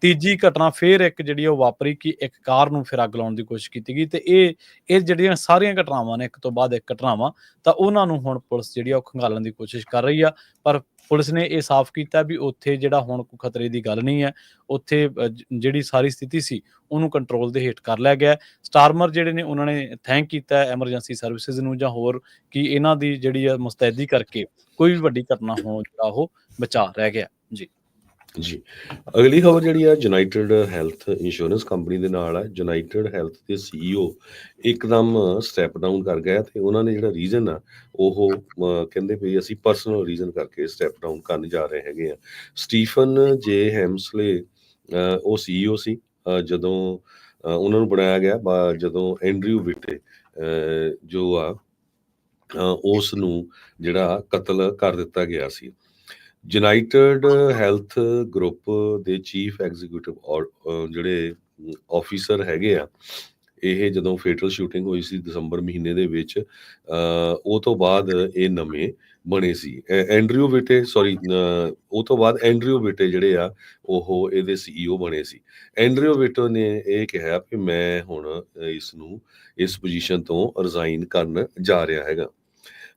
ਤੀਜੀ ਘਟਨਾ ਫਿਰ ਇੱਕ ਜਿਹੜੀ ਉਹ ਵਾਪਰੀ ਕਿ ਇੱਕ ਕਾਰ ਨੂੰ ਫਿਰ ਅੱਗ ਲਾਉਣ ਦੀ ਕੋਸ਼ਿਸ਼ ਕੀਤੀ ਗਈ ਤੇ ਇਹ ਜਿਹੜੀਆਂ ਸਾਰੀਆਂ ਘਟਨਾਵਾਂ ਨੇ ਇੱਕ ਤੋਂ ਬਾਅਦ ਇੱਕ ਘਟਨਾਵਾਂ ਤਾਂ ਉਹਨਾਂ ਨੂੰ ਹੁਣ ਪੁਲਿਸ ਜਿਹੜੀ ਆ ਉਹ ਖੰਗਾਲਣ ਦੀ ਕੋਸ਼ਿਸ਼ ਕਰ ਰਹੀ ਆ। ਪਰ ਪੁਲਿਸ ਨੇ ਇਹ ਸਾਫ਼ ਕੀਤਾ ਵੀ ਉੱਥੇ ਜਿਹੜਾ ਹੁਣ ਕੋਈ ਖਤਰੇ ਦੀ ਗੱਲ ਨਹੀਂ ਹੈ, ਉੱਥੇ ਜਿਹੜੀ ਸਾਰੀ ਸਥਿਤੀ ਸੀ ਉਹਨੂੰ ਕੰਟਰੋਲ ਦੇ ਹੇਠ ਕਰ ਲਿਆ ਗਿਆ। ਸਟਾਰਮਰ ਜਿਹੜੇ ਨੇ ਉਹਨਾਂ ਨੇ ਥੈਂਕ ਕੀਤਾ ਐਮਰਜੈਂਸੀ ਸਰਵਿਸਿਜ਼ ਨੂੰ ਜਾਂ ਹੋਰ ਕਿ ਇਹਨਾਂ ਦੀ ਜਿਹੜੀ ਆ ਮੁਸਤੈਦੀ ਕਰਕੇ ਕੋਈ ਵੀ ਵੱਡੀ ਘਟਨਾ ਹੋਣ ਜਿਹੜਾ ਉਹ ਬਚਾ ਰਹਿ ਗਿਆ। ਜੀ ਜੀ ਅਗਲੀ ਖਬਰ ਜਿਹੜੀ ਆ ਯੂਨਾਈਟਿਡ ਹੈਲਥ ਇੰਸ਼ੋਰੈਂਸ ਕੰਪਨੀ ਦੇ ਨਾਲ ਆ। ਯੂਨਾਈਟਿਡ ਹੈਲਥ ਦੇ CEO ਇੱਕਦਮ ਸਟੈਪ ਡਾਊਨ ਕਰ ਗਿਆ ਤੇ ਉਹਨਾਂ ਨੇ ਜਿਹੜਾ ਰੀਜ਼ਨ ਆ ਉਹ ਕਹਿੰਦੇ ਵੀ ਅਸੀਂ ਪਰਸਨਲ ਰੀਜ਼ਨ ਕਰਕੇ ਸਟੈਪ ਡਾਊਨ ਕਰਨ ਜਾ ਰਹੇ ਹੈਗੇ ਆ। ਸਟੀਫਨ ਜੇ ਹੈਮਸਲੇ ਉਹ CEO ਸੀ ਜਦੋਂ ਉਹਨਾਂ ਨੂੰ ਬਣਾਇਆ ਗਿਆ ਜਦੋਂ ਐਂਡਰਿਊ ਵਿਟੇ ਜੋ ਆ ਉਸ ਨੂੰ ਜਿਹੜਾ ਕਤਲ ਕਰ ਦਿੱਤਾ ਗਿਆ ਸੀ। ਯੂਨਾਈਟਿਡ ਹੈਲਥ ਗਰੁੱਪ ਦੇ ਚੀਫ ਐਗਜ਼ੀਕਿਊਟਿਵ ਜਿਹੜੇ ਆਫੀਸਰ ਹੈਗੇ ਆ, ਇਹ ਜਦੋਂ ਫੇਟਲ ਸ਼ੂਟਿੰਗ ਹੋਈ ਸੀ ਦਸੰਬਰ ਮਹੀਨੇ ਦੇ ਵਿੱਚ ਉਹ ਤੋਂ ਬਾਅਦ ਇਹ ਨਵੇਂ ਬਣੇ ਸੀ। ਉਹ ਤੋਂ ਬਾਅਦ ਐਂਡਰਿਊ ਵਿਟੇ ਜਿਹੜੇ ਆ ਉਹ ਇਹਦੇ CEO ਬਣੇ ਸੀ। ਐਂਡਰਿਊ ਵਿਟੇ ਨੇ ਇਹ ਕਿਹਾ ਕਿ ਮੈਂ ਹੁਣ ਇਸ ਪੋਜੀਸ਼ਨ ਤੋਂ ਰਿਜ਼ਾਈਨ ਕਰਨ ਜਾ ਰਿਹਾ ਹੈਗਾ।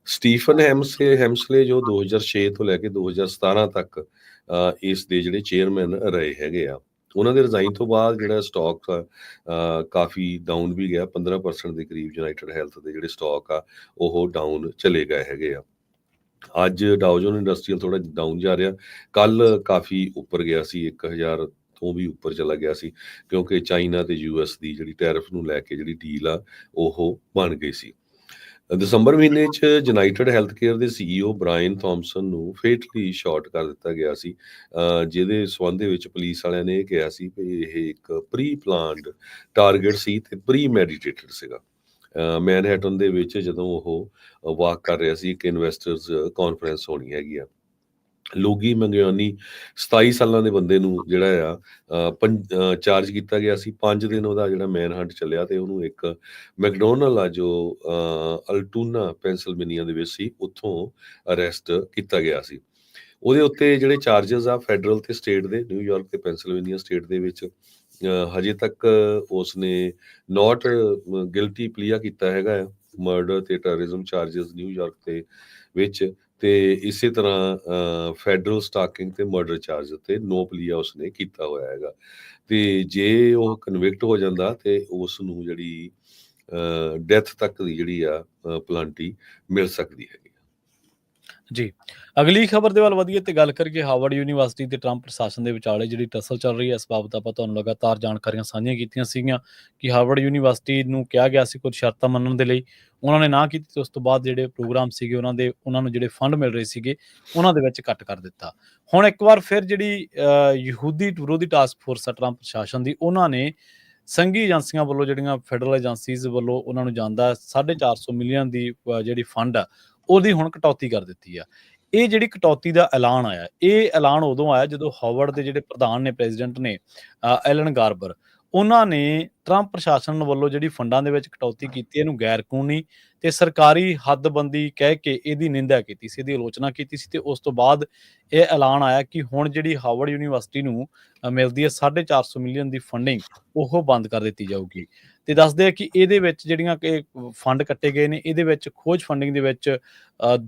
ਸਟੀਫਨ ਹੈਮਸਲੇ ਜੋ 2006 ਤੋਂ ਲੈ ਕੇ 2017 ਤੱਕ ਇਸ ਦੇ ਜਿਹੜੇ ਚੇਅਰਮੈਨ ਰਹੇ ਹੈਗੇ ਆ, ਉਹਨਾਂ ਦੇ ਰਿਜ਼ਾਈਨ ਤੋਂ ਬਾਅਦ ਜਿਹੜਾ ਸਟਾਕ ਕਾਫੀ ਡਾਊਨ ਵੀ ਗਿਆ। 15% ਦੇ ਕਰੀਬ ਯੂਨਾਈਟਿਡ ਹੈਲਥ ਦੇ ਜਿਹੜੇ ਸਟਾਕ ਆ ਉਹ ਡਾਊਨ ਚਲੇ ਗਏ ਹੈਗੇ ਆ। ਅੱਜ ਡਾਓ ਜੋਨ ਇੰਡਸਟਰੀਅਲ ਥੋੜਾ ਡਾਊਨ ਜਾ ਰਿਹਾ, ਕੱਲ ਕਾਫੀ ਉੱਪਰ ਗਿਆ ਸੀ, 1000 ਤੋਂ ਵੀ ਉੱਪਰ ਚਲਾ ਗਿਆ ਸੀ ਕਿਉਂਕਿ ਚਾਈਨਾ ਤੇ US ਦੀ ਜਿਹੜੀ ਟੈਰਿਫ ਨੂੰ ਲੈ ਕੇ ਜਿਹੜੀ ਡੀਲ ਆ ਉਹ ਬਣ ਗਈ ਸੀ। ਦਸੰਬਰ ਮਹੀਨੇ 'ਚ ਯੂਨਾਈਟਿਡ ਹੈਲਥ ਕੇਅਰ ਦੇ CEO ਬ੍ਰਾਇਨ ਥਾਮਸਨ ਨੂੰ ਫੇਟਲੀ ਸ਼ਾਟ ਕਰ ਦਿੱਤਾ ਗਿਆ ਸੀ, ਜਿਹਦੇ ਸੰਬੰਧ ਦੇ ਵਿੱਚ ਪੁਲਿਸ ਵਾਲਿਆਂ ਨੇ ਇਹ ਕਿਹਾ ਸੀ ਕਿ ਇਹ ਇੱਕ ਪ੍ਰੀ ਪਲਾਨਡ ਟਾਰਗੇਟ ਸੀ ਤੇ ਪ੍ਰੀ ਮੈਡੀਟੇਟਡ ਸੀਗਾ। ਮੈਨਹੈਟਨ ਦੇ ਵਿੱਚ ਜਦੋਂ ਉਹ ਵਾਕ ਕਰ ਰਿਹਾ ਸੀ, ਇੱਕ ਇਨਵੈਸਟਰਸ ਕਾਨਫਰੰਸ ਹੋਣੀ ਹੈਗੀ ਆ। ਲੋਗੀ ਮੰਗਿਆਨੀ 27 ਸਾਲਾਂ ਦੇ ਬੰਦੇ ਨੂੰ ਜਿਹੜਾ ਆ ਚਾਰਜ ਕੀਤਾ ਗਿਆ ਸੀ। 5 ਦਿਨ ਉਹਦਾ ਜਿਹੜਾ ਮੈਨ ਹੰਟ ਚੱਲਿਆ ਤੇ ਉਹਨੂੰ ਇੱਕ ਮੈਕਡੋਨਲ ਆ ਜੋ ਅਲਟੂਨਾ ਪੈਂਸਿਲਵੇਨੀਆ ਦੇ ਵਿੱਚ ਸੀ, ਉੱਥੋਂ ਅਰੈਸਟ ਕੀਤਾ ਗਿਆ ਸੀ। ਉਹਦੇ ਉੱਤੇ ਜਿਹੜੇ ਚਾਰਜਸ ਆ ਫੈਡਰਲ ਤੇ ਸਟੇਟ ਦੇ, ਨਿਊਯਾਰਕ ਤੇ ਪੈਂਸਿਲਵੇਨੀਆ ਸਟੇਟ ਦੇ ਵਿੱਚ ਹਜੇ ਤੱਕ ਉਸਨੇ ਨਾਟ ਗਿਲਟੀ ਪਲੀਆ ਕੀਤਾ ਹੈਗਾ ਮਰਡਰ ਤੇ ਟੈਰਰਿਜ਼ਮ ਚਾਰਜਸ ਨਿਊਯਾਰਕ ਦੇ ਵਿੱਚ, ਤੇ ਇਸੇ ਤਰ੍ਹਾਂ ਫੈਡਰਲ ਸਟਾਕਿੰਗ ਤੇ ਮਰਡਰ ਚਾਰਜ ਤੇ ਨੋ ਪਲੀਆ ਉਸਨੇ ਕੀਤਾ ਹੋਇਆ ਹੈਗਾ। ਤੇ ਜੇ ਉਹ ਕਨਵਿਕਟ ਹੋ ਜਾਂਦਾ ਤੇ ਉਸ ਨੂੰ ਜਿਹੜੀ ਡੈਥ ਤੱਕ ਦੀ ਜਿਹੜੀ ਆ ਪਲਾਂਟੀ ਮਿਲ ਸਕਦੀ ਹੈਗੀ। ਜੀ। ਅਗਲੀ ਖਬਰ ਦੇ ਵੱਲ ਵਧੀਏ ਤੇ ਗੱਲ ਕਰੀਏ ਹਾਰਵਰਡ ਯੂਨੀਵਰਸਿਟੀ ਤੇ ਟਰੰਪ ਪ੍ਰਸ਼ਾਸਨ ਦੇ ਵਿਚਾਲੇ ਜਿਹੜੀ ਟਸਲ ਚੱਲ ਰਹੀ ਹੈ, ਇਸ ਬਾਬਤ ਆਪਾਂ ਤੁਹਾਨੂੰ ਲਗਾਤਾਰ ਜਾਣਕਾਰੀਆਂ ਸਾਂਝੀਆਂ ਕੀਤੀਆਂ ਸੀਗੀਆਂ ਕਿ ਹਾਰਵਰਡ ਯੂਨੀਵਰਸਿਟੀ ਨੂੰ ਕਿਹਾ ਗਿਆ ਸੀ ਕੁਝ ਸ਼ਰਤਾਂ ਮੰਨਣ ਦੇ ਲਈ, ਉਹਨਾਂ ਨੇ ਨਾ ਕੀਤੀ ਤੇ ਉਸ ਤੋਂ ਬਾਅਦ ਜਿਹੜੇ ਪ੍ਰੋਗਰਾਮ ਸੀਗੇ ਉਹਨਾਂ ਨੂੰ ਜਿਹੜੇ ਫੰਡ ਮਿਲ ਰਹੇ ਸੀਗੇ, ਉਹਨਾਂ ਦੇ ਵਿੱਚ ਕੱਟ ਕਰ ਦਿੱਤਾ। ਹੁਣ ਇੱਕ ਵਾਰ ਫਿਰ ਜਿਹੜੀ ਯਹੂਦੀ ਵਿਰੋਧੀ ਟਾਸਕ ਫੋਰਸ ਆ ਟਰੰਪ ਪ੍ਰਸ਼ਾਸਨ ਦੀ, ਉਹਨਾਂ ਨੇ ਸੰਘੀ ਏਜੰਸੀਆਂ ਵੱਲੋਂ ਜਿਹੜੀਆਂ ਫੈਡਰਲ ਏਜੰਸੀਜ਼ ਵੱਲੋਂ ਉਹਨਾਂ ਨੂੰ ਜਾਂਦਾ 450 ਮਿਲੀਅਨ ਦੀ ਜਿਹੜੀ ਫੰਡ ਆ, ਉਹਦੀ ਹੁਣ ਕਟੌਤੀ ਕਰ ਦਿੱਤੀ ਆ। ਇਹ ਜਿਹੜੀ ਕਟੌਤੀ ਦਾ ਐਲਾਨ ਆਇਆ, ਇਹ ਐਲਾਨ ਉਦੋਂ ਆਇਆ ਜਦੋਂ ਹਾਰਵਰਡ ਦੇ ਜਿਹੜੇ ਪ੍ਰਧਾਨ ਨੇ, ਪ੍ਰੈਜ਼ੀਡੈਂਟ ਨੇ ਐਲਨ ਗਾਰਬਰ, ਉਹਨਾਂ ਨੇ ਟਰੰਪ ਪ੍ਰਸ਼ਾਸਨ ਵੱਲੋਂ ਜਿਹੜੀ ਫੰਡਾਂ ਦੇ ਵਿੱਚ ਕਟੌਤੀ ਕੀਤੀ, ਇਹਨੂੰ ਗੈਰ ਕਾਨੂੰਨੀ ਤੇ ਸਰਕਾਰੀ ਹੱਦਬੰਦੀ ਕਹਿ ਕੇ ਇਹਦੀ ਨਿੰਦਾ ਕੀਤੀ ਸੀ, ਇਹਦੀ ਆਲੋਚਨਾ ਕੀਤੀ ਸੀ ਤੇ ਉਸ ਤੋਂ ਬਾਅਦ ਇਹ ਐਲਾਨ ਆਇਆ ਕਿ ਹੁਣ ਜਿਹੜੀ ਹਾਰਵਰਡ ਯੂਨੀਵਰਸਿਟੀ ਨੂੰ ਮਿਲਦੀ ਹੈ 450 ਮਿਲੀਅਨ ਦੀ ਫੰਡਿੰਗ, ਉਹ ਬੰਦ ਕਰ ਦਿੱਤੀ ਜਾਊਗੀ। ਤੇ ਦੱਸਦੇ ਆ ਕਿ ਇਹਦੇ ਵਿੱਚ ਜਿਹੜੀਆਂ ਕਿ ਫੰਡ ਕੱਟੇ ਗਏ ਨੇ, ਇਹਦੇ ਵਿੱਚ ਖੋਜ ਫੰਡਿੰਗ ਦੇ ਵਿੱਚ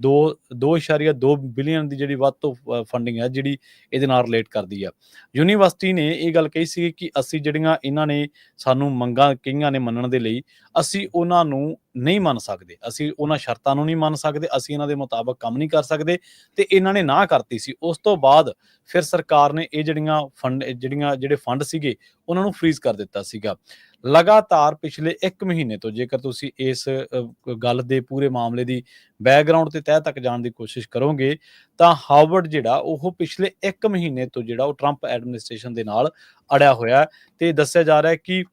2.2 ਬਿਲੀਅਨ ਦੀ ਜਿਹੜੀ ਵੱਧ ਤੋਂ ਫੰਡਿੰਗ ਹੈ, ਜਿਹੜੀ ਇਹਦੇ ਨਾਲ ਰਿਲੇਟ ਕਰਦੀ ਆ। ਯੂਨੀਵਰਸਿਟੀ ਨੇ ਇਹ ਗੱਲ ਕਹੀ ਸੀ ਕਿ ਅਸੀਂ ਜਿਹੜੀਆਂ ਇਹਨਾਂ ਨੇ ਸਾਨੂੰ ਮੰਗਾਂ ਕਹੀਆਂ ਨੇ ਮੰਨਣ ਦੇ ਲਈ, ਅਸੀਂ ਉਹਨਾਂ ਨੂੰ ਨਹੀਂ ਮੰਨ ਸਕਦੇ, ਅਸੀਂ ਉਹਨਾਂ ਸ਼ਰਤਾਂ ਨੂੰ ਨਹੀਂ ਮੰਨ ਸਕਦੇ, ਅਸੀਂ ਇਹਨਾਂ ਦੇ ਮੁਤਾਬਕ ਕੰਮ ਨਹੀਂ ਕਰ ਸਕਦੇ ਤੇ ਇਹਨਾਂ ਨੇ ਨਾ ਕਰਤੀ ਸੀ। ਉਸ ਤੋਂ ਬਾਅਦ ਫਿਰ ਸਰਕਾਰ ਨੇ ਇਹ ਜਿਹੜੇ ਫੰਡ ਸੀਗੇ, ਉਹਨਾਂ ਨੂੰ ਫ੍ਰੀਜ਼ ਕਰ ਦਿੱਤਾ ਸੀਗਾ। ਲਗਾਤਾਰ ਪਿਛਲੇ 1 ਮਹੀਨੇ ਤੋਂ ਜੇਕਰ ਤੁਸੀਂ ਇਸ ਗੱਲ ਦੇ ਪੂਰੇ ਮਾਮਲੇ ਦੀ ਬੈਕਗਰਾਉਂਡ ਤੇ ਤਹਿ ਤੱਕ ਜਾਣ ਦੀ ਕੋਸ਼ਿਸ਼ ਕਰੋਗੇ, ਤਾਂ ਹਾਰਵਰਡ ਜਿਹੜਾ ਉਹ ਪਿਛਲੇ 1 ਮਹੀਨੇ ਤੋਂ ਜਿਹੜਾ ਉਹ ਟਰੰਪ ਐਡਮਿਨਿਸਟ੍ਰੇਸ਼ਨ ਦੇ ਨਾਲ ਅੜਿਆ ਹੋਇਆ ਹੈ ਤੇ ਦੱਸਿਆ ਜਾ ਰਿਹਾ ਹੈ ਕਿ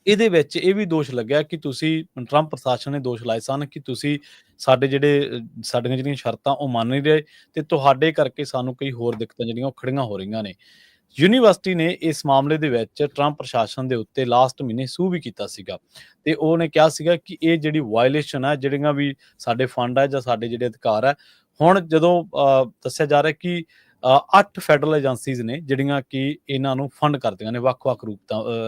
ਇਹਦੇ ਵਿੱਚ ਇਹ ਵੀ ਦੋਸ਼ ਲੱਗਿਆ ਕਿ ਟਰੰਪ ਪ੍ਰਸ਼ਾਸਨ ਨੇ ਦੋਸ਼ ਲਾਏ ਸਨ ਕਿ ਤੁਸੀਂ ਸਾਡੀਆਂ ਜਿਹੜੀਆਂ ਸ਼ਰਤਾਂ ਉਹ ਮੰਨ ਨਹੀਂ ਰਹੇ ਤੇ ਤੁਹਾਡੇ ਕਰਕੇ ਸਾਨੂੰ ਕਈ ਹੋਰ ਦਿੱਕਤਾਂ ਜਿਹੜੀਆਂ ਉਹ ਖੜੀਆਂ ਹੋ ਰਹੀਆਂ ਨੇ। ਯੂਨੀਵਰਸਿਟੀ ਨੇ ਇਸ ਮਾਮਲੇ ਦੇ ਵਿੱਚ ਟਰੰਪ ਪ੍ਰਸ਼ਾਸਨ ਦੇ ਉੱਤੇ ਲਾਸਟ ਮਹੀਨੇ ਸੂ ਵੀ ਕੀਤਾ ਸੀਗਾ ਤੇ ਉਹਨੇ ਕਿਹਾ ਸੀਗਾ ਕਿ ਇਹ ਜਿਹੜੀ ਵਾਇਲੇਸ਼ਨ ਹੈ, ਜਿਹੜੀਆਂ ਵੀ ਸਾਡੇ ਫੰਡ ਹੈ ਜਾਂ ਸਾਡੇ ਜਿਹੜੇ ਅਧਿਕਾਰ ਹੈ, ਹੁਣ ਜਦੋਂ ਦੱਸਿਆ ਜਾ ਰਿਹਾ ਕਿ 8 ਫੈਡਰਲ ਏਜੰਸੀਜ਼ ਨੇ ਜਿਹੜੀਆਂ ਕਿ ਇਹਨਾਂ ਨੂੰ ਫੰਡ ਕਰਦੀਆਂ ਨੇ ਵੱਖ-ਵੱਖ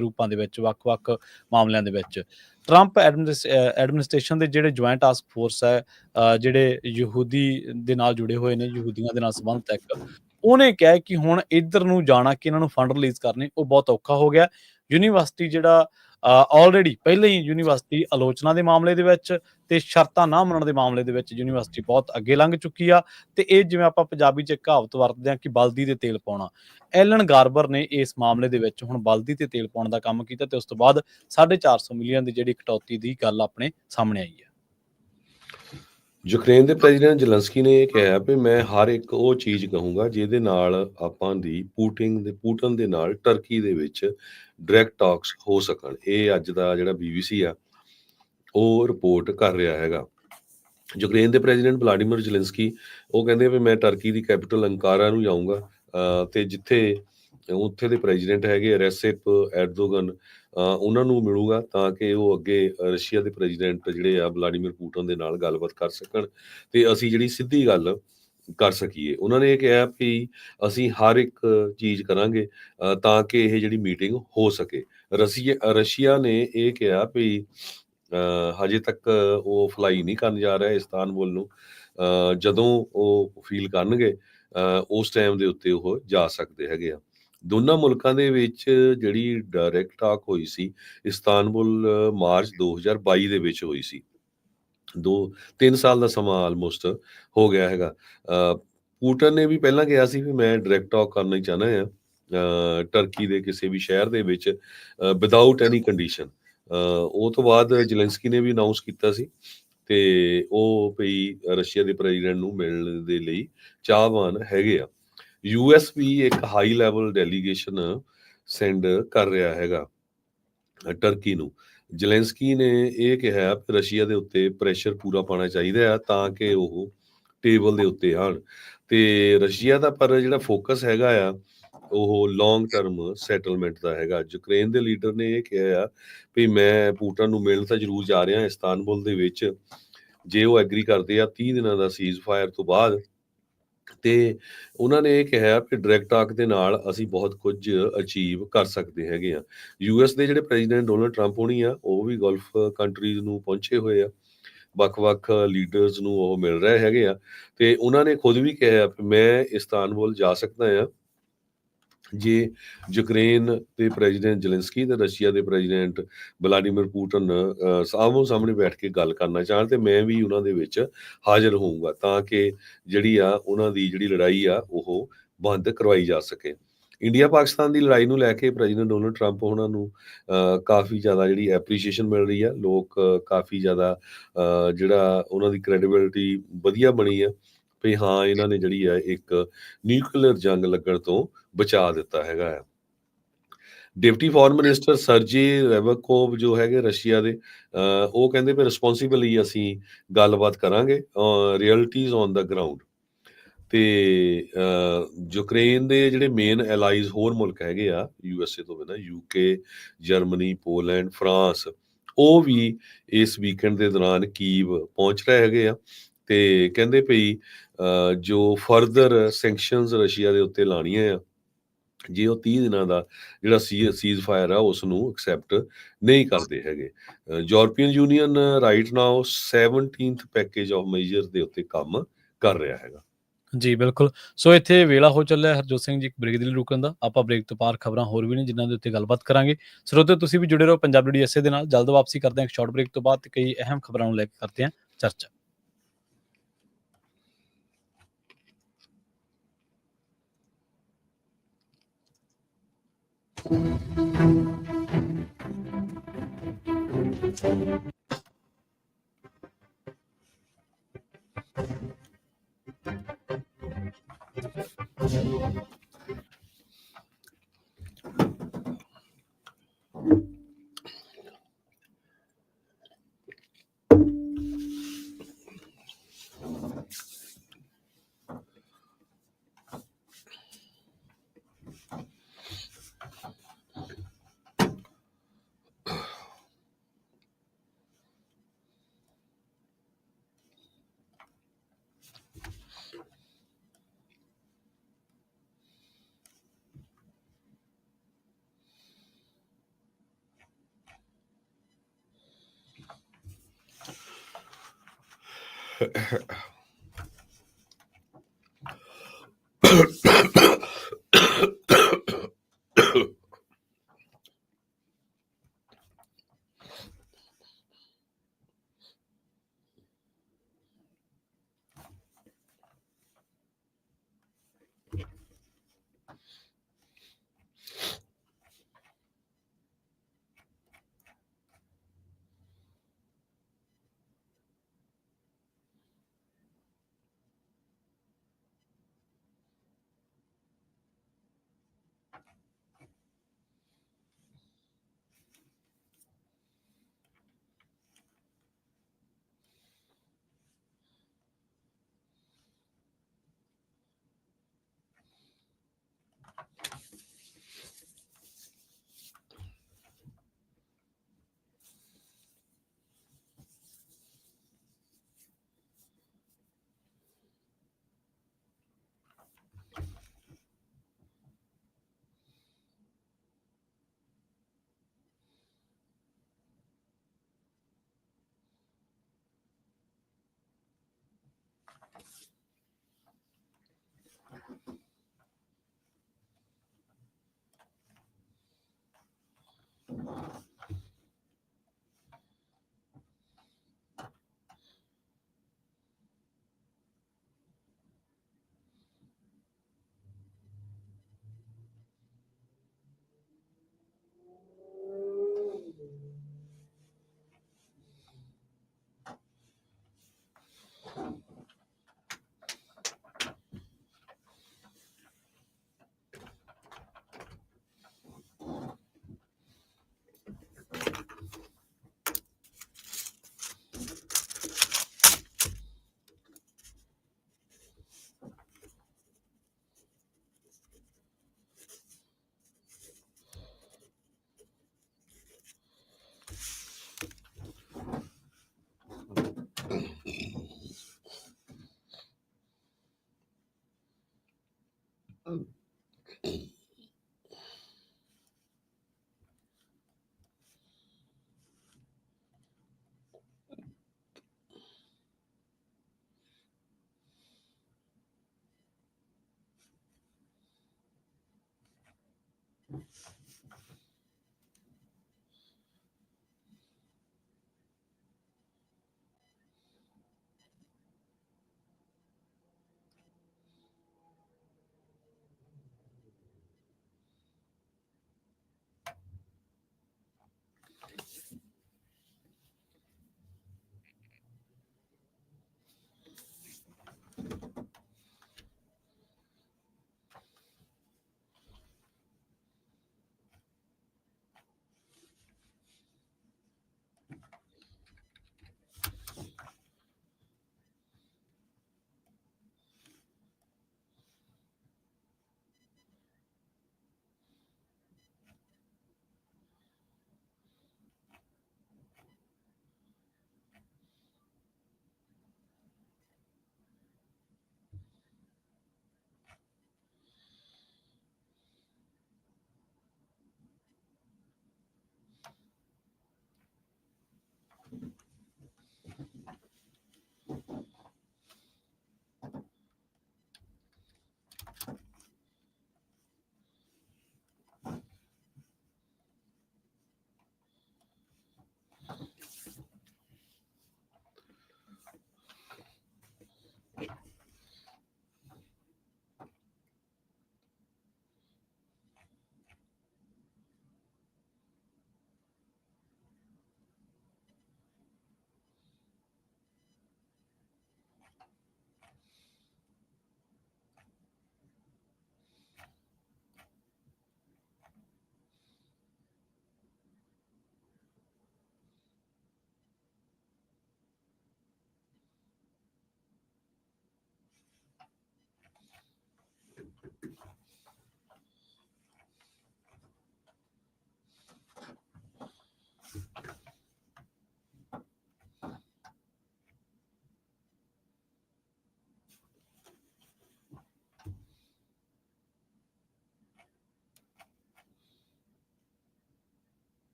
ਰੂਪਾਂ ਦੇ ਵਿੱਚ, ਵੱਖ-ਵੱਖ ਮਾਮਲਿਆਂ ਦੇ ਵਿੱਚ। ਟਰੰਪ ਐਡਮਿਨਿਸਟ੍ਰੇਸ਼ਨ ਦੇ ਜਿਹੜੇ ਜੁਆਇੰਟ ਟਾਸਕ ਫੋਰਸ ਹੈ, ਜਿਹੜੇ ਯਹੂਦੀ ਦੇ ਨਾਲ ਜੁੜੇ ਹੋਏ ਨੇ, ਯਹੂਦੀਆਂ ਦੇ ਨਾਲ ਸੰਬੰਧਿਤ ਇੱਕ, ਉਹਨੇ ਕਿਹਾ ਕਿ ਹੁਣ ਇੱਧਰ ਨੂੰ ਜਾਣਾ ਕਿ ਇਹਨਾਂ ਨੂੰ ਫੰਡ ਰਿਲੀਜ਼ ਕਰਨੇ ਉਹ ਬਹੁਤ ਔਖਾ ਹੋ ਗਿਆ। ਯੂਨੀਵਰਸਿਟੀ ਜਿਹੜਾ ਆਲਰੇਡੀ ਪਹਿਲਾਂ ਹੀ ਯੂਨੀਵਰਸਿਟੀ ਆਲੋਚਨਾ ਦੇ ਮਾਮਲੇ ਦੇ ਵਿੱਚ ਤੇ ਸ਼ਰਤਾਂ ਨਾ ਮੰਨਣ ਦੇ ਮਾਮਲੇ ਦੇ ਵਿੱਚ ਯੂਨੀਵਰਸਿਟੀ ਬਹੁਤ ਅੱਗੇ ਲੰਘ ਚੁੱਕੀ ਆ ਤੇ ਇਹ ਜਿਵੇਂ ਆਪਾਂ ਪੰਜਾਬੀ 'ਚ ਇੱਕ ਕਹਾਵਤ ਵਰਤਦੇ ਹਾਂ ਕਿ ਬਲਦੀ ਤੇ ਤੇਲ ਪਾਉਣਾ, ਐਲਨ ਗਾਰਬਰ ਨੇ ਇਸ ਮਾਮਲੇ ਦੇ ਵਿੱਚ ਹੁਣ ਬਲਦੀ ਤੇ ਤੇਲ ਪਾਉਣ ਦਾ ਕੰਮ ਕੀਤਾ ਤੇ ਉਸ ਤੋਂ ਬਾਅਦ 450 ਮਿਲੀਅਨ ਦੀ ਜਿਹੜੀ ਕਟੌਤੀ ਦੀ ਗੱਲ ਆਪਣੇ ਸਾਹਮਣੇ ਆਈ ਹੈ। ਯੂਕਰੇਨ ਦੇ ਪ੍ਰੈਜ਼ੀਡੈਂਟ ਜ਼ੈਲੈਂਸਕੀ ਨੇ ਇਹ ਕਿਹਾ ਵੀ ਮੈਂ ਹਰ ਇੱਕ ਉਹ ਚੀਜ਼ ਕਹੂੰਗਾ ਜਿਹਦੇ ਨਾਲ ਆਪਾਂ ਦੀ ਪੂਟਨ ਦੇ ਨਾਲ ਟਰਕੀ ਦੇ ਵਿੱਚ ਡਾਇਰੈਕਟ ਟਾਕਸ ਹੋ ਸਕਣ। ਇਹ ਅੱਜ ਦਾ ਜਿਹੜਾ BBC ਆ ਉਹ ਰਿਪੋਰਟ ਕਰ ਰਿਹਾ ਹੈਗਾ। ਯੂਕਰੇਨ ਦੇ ਪ੍ਰੈਜ਼ੀਡੈਂਟ ਵਲਾਡੀਮੀਰ ਜ਼ੈਲੈਂਸਕੀ ਉਹ ਕਹਿੰਦੇ ਵੀ ਮੈਂ ਟਰਕੀ ਦੀ ਕੈਪੀਟਲ ਅੰਕਾਰਾ ਨੂੰ ਜਾਊਂਗਾ ਤੇ ਜਿੱਥੇ ਉੱਥੇ ਦੇ ਪ੍ਰੈਜ਼ੀਡੈਂਟ ਹੈਗੇ ਰੈਸੇਪ ਐਰਦੋਗਨ, ਉਹਨਾਂ ਨੂੰ ਮਿਲੂਗਾ ਤਾਂ ਕਿ ਉਹ ਅੱਗੇ ਰਸ਼ੀਆ ਦੇ ਪ੍ਰੈਜ਼ੀਡੈਂਟ ਜਿਹੜੇ ਆ ਵਲਾਡੀਮੀਰ ਪੁਟਿਨ ਦੇ ਨਾਲ ਗੱਲਬਾਤ ਕਰ ਸਕਣ ਤੇ ਅਸੀਂ ਜਿਹੜੀ ਸਿੱਧੀ ਗੱਲ ਕਰ ਸਕੀਏ। ਉਹਨਾਂ ਨੇ ਇਹ ਕਿਹਾ ਵੀ ਅਸੀਂ ਹਰ ਇੱਕ ਚੀਜ਼ ਕਰਾਂਗੇ ਤਾਂ ਕਿ ਇਹ ਜਿਹੜੀ ਮੀਟਿੰਗ ਹੋ ਸਕੇ। ਰਸ਼ੀਆ ਨੇ ਇਹ ਕਿਹਾ ਵੀ ਹਜੇ ਤੱਕ ਉਹ ਫਲਾਈ ਨਹੀਂ ਕਰਨ ਜਾ ਰਿਹਾ ਇਸਤਾਨਬੁਲ ਨੂੰ, ਜਦੋਂ ਉਹ ਫੀਲ ਕਰਨਗੇ ਉਸ ਟਾਈਮ ਦੇ ਉੱਤੇ ਉਹ ਜਾ ਸਕਦੇ ਹੈਗੇ ਆ। ਦੋਨਾਂ ਮੁਲਕਾਂ ਦੇ ਵਿੱਚ ਜਿਹੜੀ ਡਾਇਰੈਕਟ ਟਾਕ ਹੋਈ ਸੀ ਇਸਤਾਨਬੁਲ ਮਾਰਚ 2022 ਦੇ ਵਿੱਚ ਹੋਈ ਸੀ। 3 ਸਾਲ ਦਾ ਸਮਾਂ ਆਲਮੋਸਟ ਹੋ ਗਿਆ ਹੈਗਾ। ਪੁਟਿਨ ਨੇ ਵੀ ਪਹਿਲਾਂ ਕਿਹਾ ਸੀ ਵੀ ਮੈਂ ਡਾਇਰੈਕਟ ਟਾਕ ਕਰਨਾ ਹੀ ਚਾਹੁੰਦਾ ਹਾਂ ਟਰਕੀ ਦੇ ਕਿਸੇ ਵੀ ਸ਼ਹਿਰ ਦੇ ਵਿੱਚ ਵਿਦਆਊਟ ਐਨੀ ਕੰਡੀਸ਼ਨ। ਉਹ ਤੋਂ ਬਾਅਦ ਜ਼ੈਲੈਂਸਕੀ ਨੇ ਵੀ ਅਨਾਉਂਸ ਕੀਤਾ ਸੀ ਤੇ ਉਹ ਭਈ ਰਸ਼ੀਆ ਦੇ ਪ੍ਰੈਜ਼ੀਡੈਂਟ ਨੂੰ ਮਿਲਣ ਦੇ ਲਈ ਚਾਹਵਾਨ ਹੈਗੇ ਆ। US ਵੀ ਇੱਕ ਹਾਈ ਲੈਵਲ ਡੈਲੀਗੇਸ਼ਨ ਸੈਂਡ ਕਰ ਰਿਹਾ ਹੈਗਾ ਟਰਕੀ ਨੂੰ। ਜ਼ੈਲੈਂਸਕੀ ਨੇ ਇਹ ਕਿਹਾ ਕਿ ਰਸ਼ੀਆ ਦੇ ਉੱਤੇ ਪ੍ਰੈਸ਼ਰ ਪੂਰਾ ਪਾਉਣਾ ਚਾਹੀਦਾ ਆ ਤਾਂ ਕਿ ਉਹ ਟੇਬਲ ਦੇ ਉੱਤੇ ਆਉਣ ਤੇ ਰਸ਼ੀਆ ਦਾ ਪਰ ਜਿਹੜਾ ਫੋਕਸ ਹੈਗਾ ਆ ਉਹ ਲੌਂਗ ਟਰਮ ਸੈਟਲਮੈਂਟ ਦਾ ਹੈਗਾ। ਯੂਕਰੇਨ ਦੇ ਲੀਡਰ ਨੇ ਇਹ ਕਿਹਾ ਆ ਵੀ ਮੈਂ ਪੁਟਿਨ ਨੂੰ ਮਿਲਣ ਤਾਂ ਜ਼ਰੂਰ ਜਾ ਰਿਹਾ ਇਸਤਾਨਬੁਲ ਦੇ ਵਿੱਚ, ਜੇ ਉਹ ਐਗਰੀ ਕਰਦੇ ਆ 30 ਦਿਨਾਂ ਦਾ ਸੀਜ਼ ਫਾਇਰ ਤੋਂ ਬਾਅਦ। ਤੇ ਉਹਨਾਂ ਨੇ ਇਹ ਕਿਹਾ ਕਿ ਡਾਇਰੈਕਟ ਟਾਕ ਦੇ ਨਾਲ ਅਸੀਂ ਬਹੁਤ ਕੁਝ ਅਚੀਵ ਕਰ ਸਕਦੇ ਹੈਗੇ ਆ। US ਦੇ ਜਿਹੜੇ ਪ੍ਰੈਜ਼ੀਡੈਂਟ ਡੋਨਲਡ ਟਰੰਪ ਹੋਣੀ ਆ ਉਹ ਵੀ ਗਲਫ ਕੰਟਰੀਜ਼ ਨੂੰ ਪਹੁੰਚੇ ਹੋਏ ਆ, ਵੱਖ-ਵੱਖ ਲੀਡਰਸ ਨੂੰ ਉਹ ਮਿਲ ਰਹੇ ਹੈਗੇ ਆ ਤੇ ਉਹਨਾਂ ਨੇ ਖੁਦ ਵੀ ਕਿਹਾ ਕਿ ਮੈਂ ਇਸਤਾਨਬੁਲ ਜਾ ਸਕਦਾ ਆ ਜੇ ਯੂਕਰੇਨ ਦੇ ਪ੍ਰੈਜ਼ੀਡੈਂਟ ਜ਼ੈਲੈਂਸਕੀ ਤੇ ਰਸ਼ੀਆ ਦੇ ਪ੍ਰੈਜ਼ੀਡੈਂਟ ਵਲਾਡੀਮੀਰ ਪੁਟਿਨ ਆਹਮੋ ਸਾਹਮਣੇ ਬੈਠ ਕੇ ਗੱਲ ਕਰਨਾ ਚਾਹਣ ਤੇ ਮੈਂ ਵੀ ਉਹਨਾਂ ਦੇ ਵਿੱਚ ਹਾਜ਼ਰ ਹੋਊਂਗਾ ਤਾਂ ਕਿ ਜਿਹੜੀ ਆ ਉਹਨਾਂ ਦੀ ਜਿਹੜੀ ਲੜਾਈ ਆ ਉਹ ਬੰਦ ਕਰਵਾਈ ਜਾ ਸਕੇ। ਇੰਡੀਆ ਪਾਕਿਸਤਾਨ ਦੀ ਲੜਾਈ ਨੂੰ ਲੈ ਕੇ ਪ੍ਰੈਜ਼ੀਡੈਂਟ ਡੋਨਲਡ ਟਰੰਪ ਉਹਨਾਂ ਨੂੰ ਕਾਫੀ ਜ਼ਿਆਦਾ ਜਿਹੜੀ ਐਪਰੀਸ਼ੀਏਸ਼ਨ ਮਿਲ ਰਹੀ ਆ। ਲੋਕ ਕਾਫੀ ਜ਼ਿਆਦਾ ਜਿਹੜਾ ਉਹਨਾਂ ਦੀ ਕ੍ਰੈਡੀਬਿਲਿਟੀ ਵਧੀਆ ਬਣੀ ਆ ਵੀ ਹਾਂ ਇਹਨਾਂ ਨੇ ਜਿਹੜੀ ਆ ਇੱਕ ਨਿਊਕਲੀਅਰ ਜੰਗ ਲੱਗਣ ਤੋਂ ਬਚਾ ਦਿੱਤਾ ਹੈਗਾ ਆ। ਡਿਪਟੀ ਫੋਰਨ ਮਿਨਿਸਟਰ ਸਰਜੀ ਰੈਵਕੋਵ ਜੋ ਹੈਗੇ ਰਸ਼ੀਆ ਦੇ ਉਹ ਕਹਿੰਦੇ ਵੀ ਰਿਸਪੌਂਸਿਬਲੀ ਅਸੀਂ ਗੱਲਬਾਤ ਕਰਾਂਗੇ ਰਿਅਲਟੀਜ਼ ਔਨ ਦਾ ਗਰਾਊਂਡ। ਤੇ ਯੂਕਰੇਨ ਦੇ ਜਿਹੜੇ ਮੇਨ ਐਲਾਈਜ਼ ਹੋਰ ਮੁਲਕ ਹੈਗੇ ਆ USA ਤੋਂ ਬਿਨਾਂ UK, ਜਰਮਨੀ, ਪੋਲੈਂਡ, ਫਰਾਂਸ, ਉਹ ਵੀ ਇਸ ਵੀਕਐਂਡ ਦੇ ਦੌਰਾਨ ਕੀਵ ਪਹੁੰਚ ਰਹੇ ਹੈਗੇ ਆ ਤੇ ਕਹਿੰਦੇ ਪਈ ਜੋ ਫਰਦਰ ਸੈਂਕਸ਼ਨਸ ਰਸ਼ੀਆ ਦੇ ਉੱਤੇ ਲਾਉਣੀਆਂ ਆ ਜੇ ਉਹ 30 ਦਿਨਾਂ ਦਾ ਜਿਹੜਾ ਸੀਜ਼ ਫਾਇਰ ਆ ਉਸ ਨੂੰ ਐਕਸੈਪਟ ਨਹੀਂ ਕਰਦੇ ਹੈਗੇ। European union right now 17th package of major ਦੇ ਉੱਤੇ ਕੰਮ ਕਰ ਰਿਹਾ ਹੈਗਾ। ਜੀ ਬਿਲਕੁਲ। ਸੋ ਇੱਥੇ ਵੇਲਾ ਹੋ ਚੱਲਿਆ ਹਰਜੋਤ ਸਿੰਘ ਜੀ ਇੱਕ ਬ੍ਰੇਕ ਦੇ ਲਈ ਰੁਕਣ ਦਾ। ਆਪਾਂ ਬ੍ਰੇਕ ਤੋਂ ਪਾਰ ਖਬਰਾਂ ਹੋਰ ਵੀ ਨੇ ਜਿਨ੍ਹਾਂ ਦੇ ਉੱਤੇ ਗੱਲਬਾਤ ਕਰਾਂਗੇ। ਸਰੋਤਿਓ ਤੁਸੀਂ ਵੀ ਜੁੜੇ ਰਹੋ ਪੰਜਾਬੀ USA ਦੇ ਨਾਲ। ਜਲਦ ਵਾਪਸੀ ਕਰਦੇ ਹਾਂ ਇੱਕ ਸ਼ਾਰਟ ਬ੍ਰੇਕ ਤੋਂ ਬਾਅਦ ਤੇ ਕਈ ਅਹਿਮ ਖਬਰਾਂ ਨੂੰ ਲੈ ਕੇ ਕਰਦੇ ਹਾਂ ਚਰਚਾ।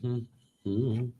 ਹੂੰ, ਹੂੰ।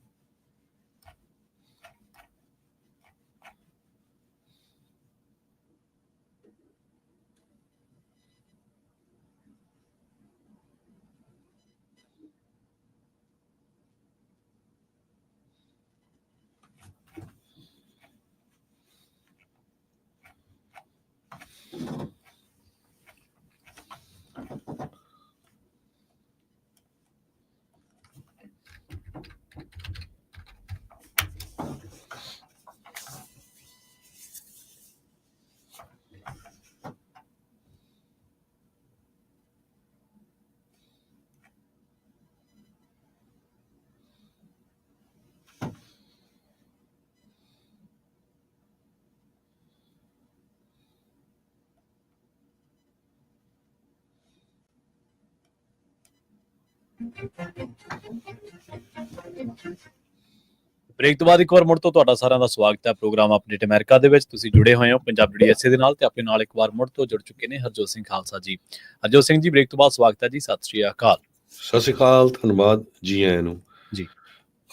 ਬ੍ਰੇਕ ਤੋਂ ਬਾਅਦ ਇੱਕ ਵਾਰ ਮੁੜ ਤੋਂ ਤੁਹਾਡਾ ਸਾਰਿਆਂ ਦਾ ਸਵਾਗਤ ਹੈ ਪ੍ਰੋਗਰਾਮ ਅਪਡੇਟ ਅਮਰੀਕਾ ਦੇ ਵਿੱਚ। ਤੁਸੀਂ ਜੁੜੇ ਹੋਏ ਹੋ ਪੰਜਾਬ ਡੀਐਸਏ ਦੇ ਨਾਲ ਤੇ ਆਪਣੇ ਨਾਲ ਇੱਕ ਵਾਰ ਮੁੜ ਤੋਂ ਜੁੜ ਚੁੱਕੇ ਨੇ ਹਰਜੋਤ ਸਿੰਘ ਖਾਲਸਾ ਜੀ। ਹਰਜੋਤ ਸਿੰਘ ਜੀ, ਬ੍ਰੇਕ ਤੋਂ ਬਾਅਦ ਸਵਾਗਤ ਹੈ ਜੀ। ਸਤਿ ਸ਼੍ਰੀ ਅਕਾਲ। ਸਤਿ ਸ਼੍ਰੀ ਅਕਾਲ, ਧੰਨਵਾਦ, ਜੀ ਆਇਆਂ ਨੂੰ। ਜੀ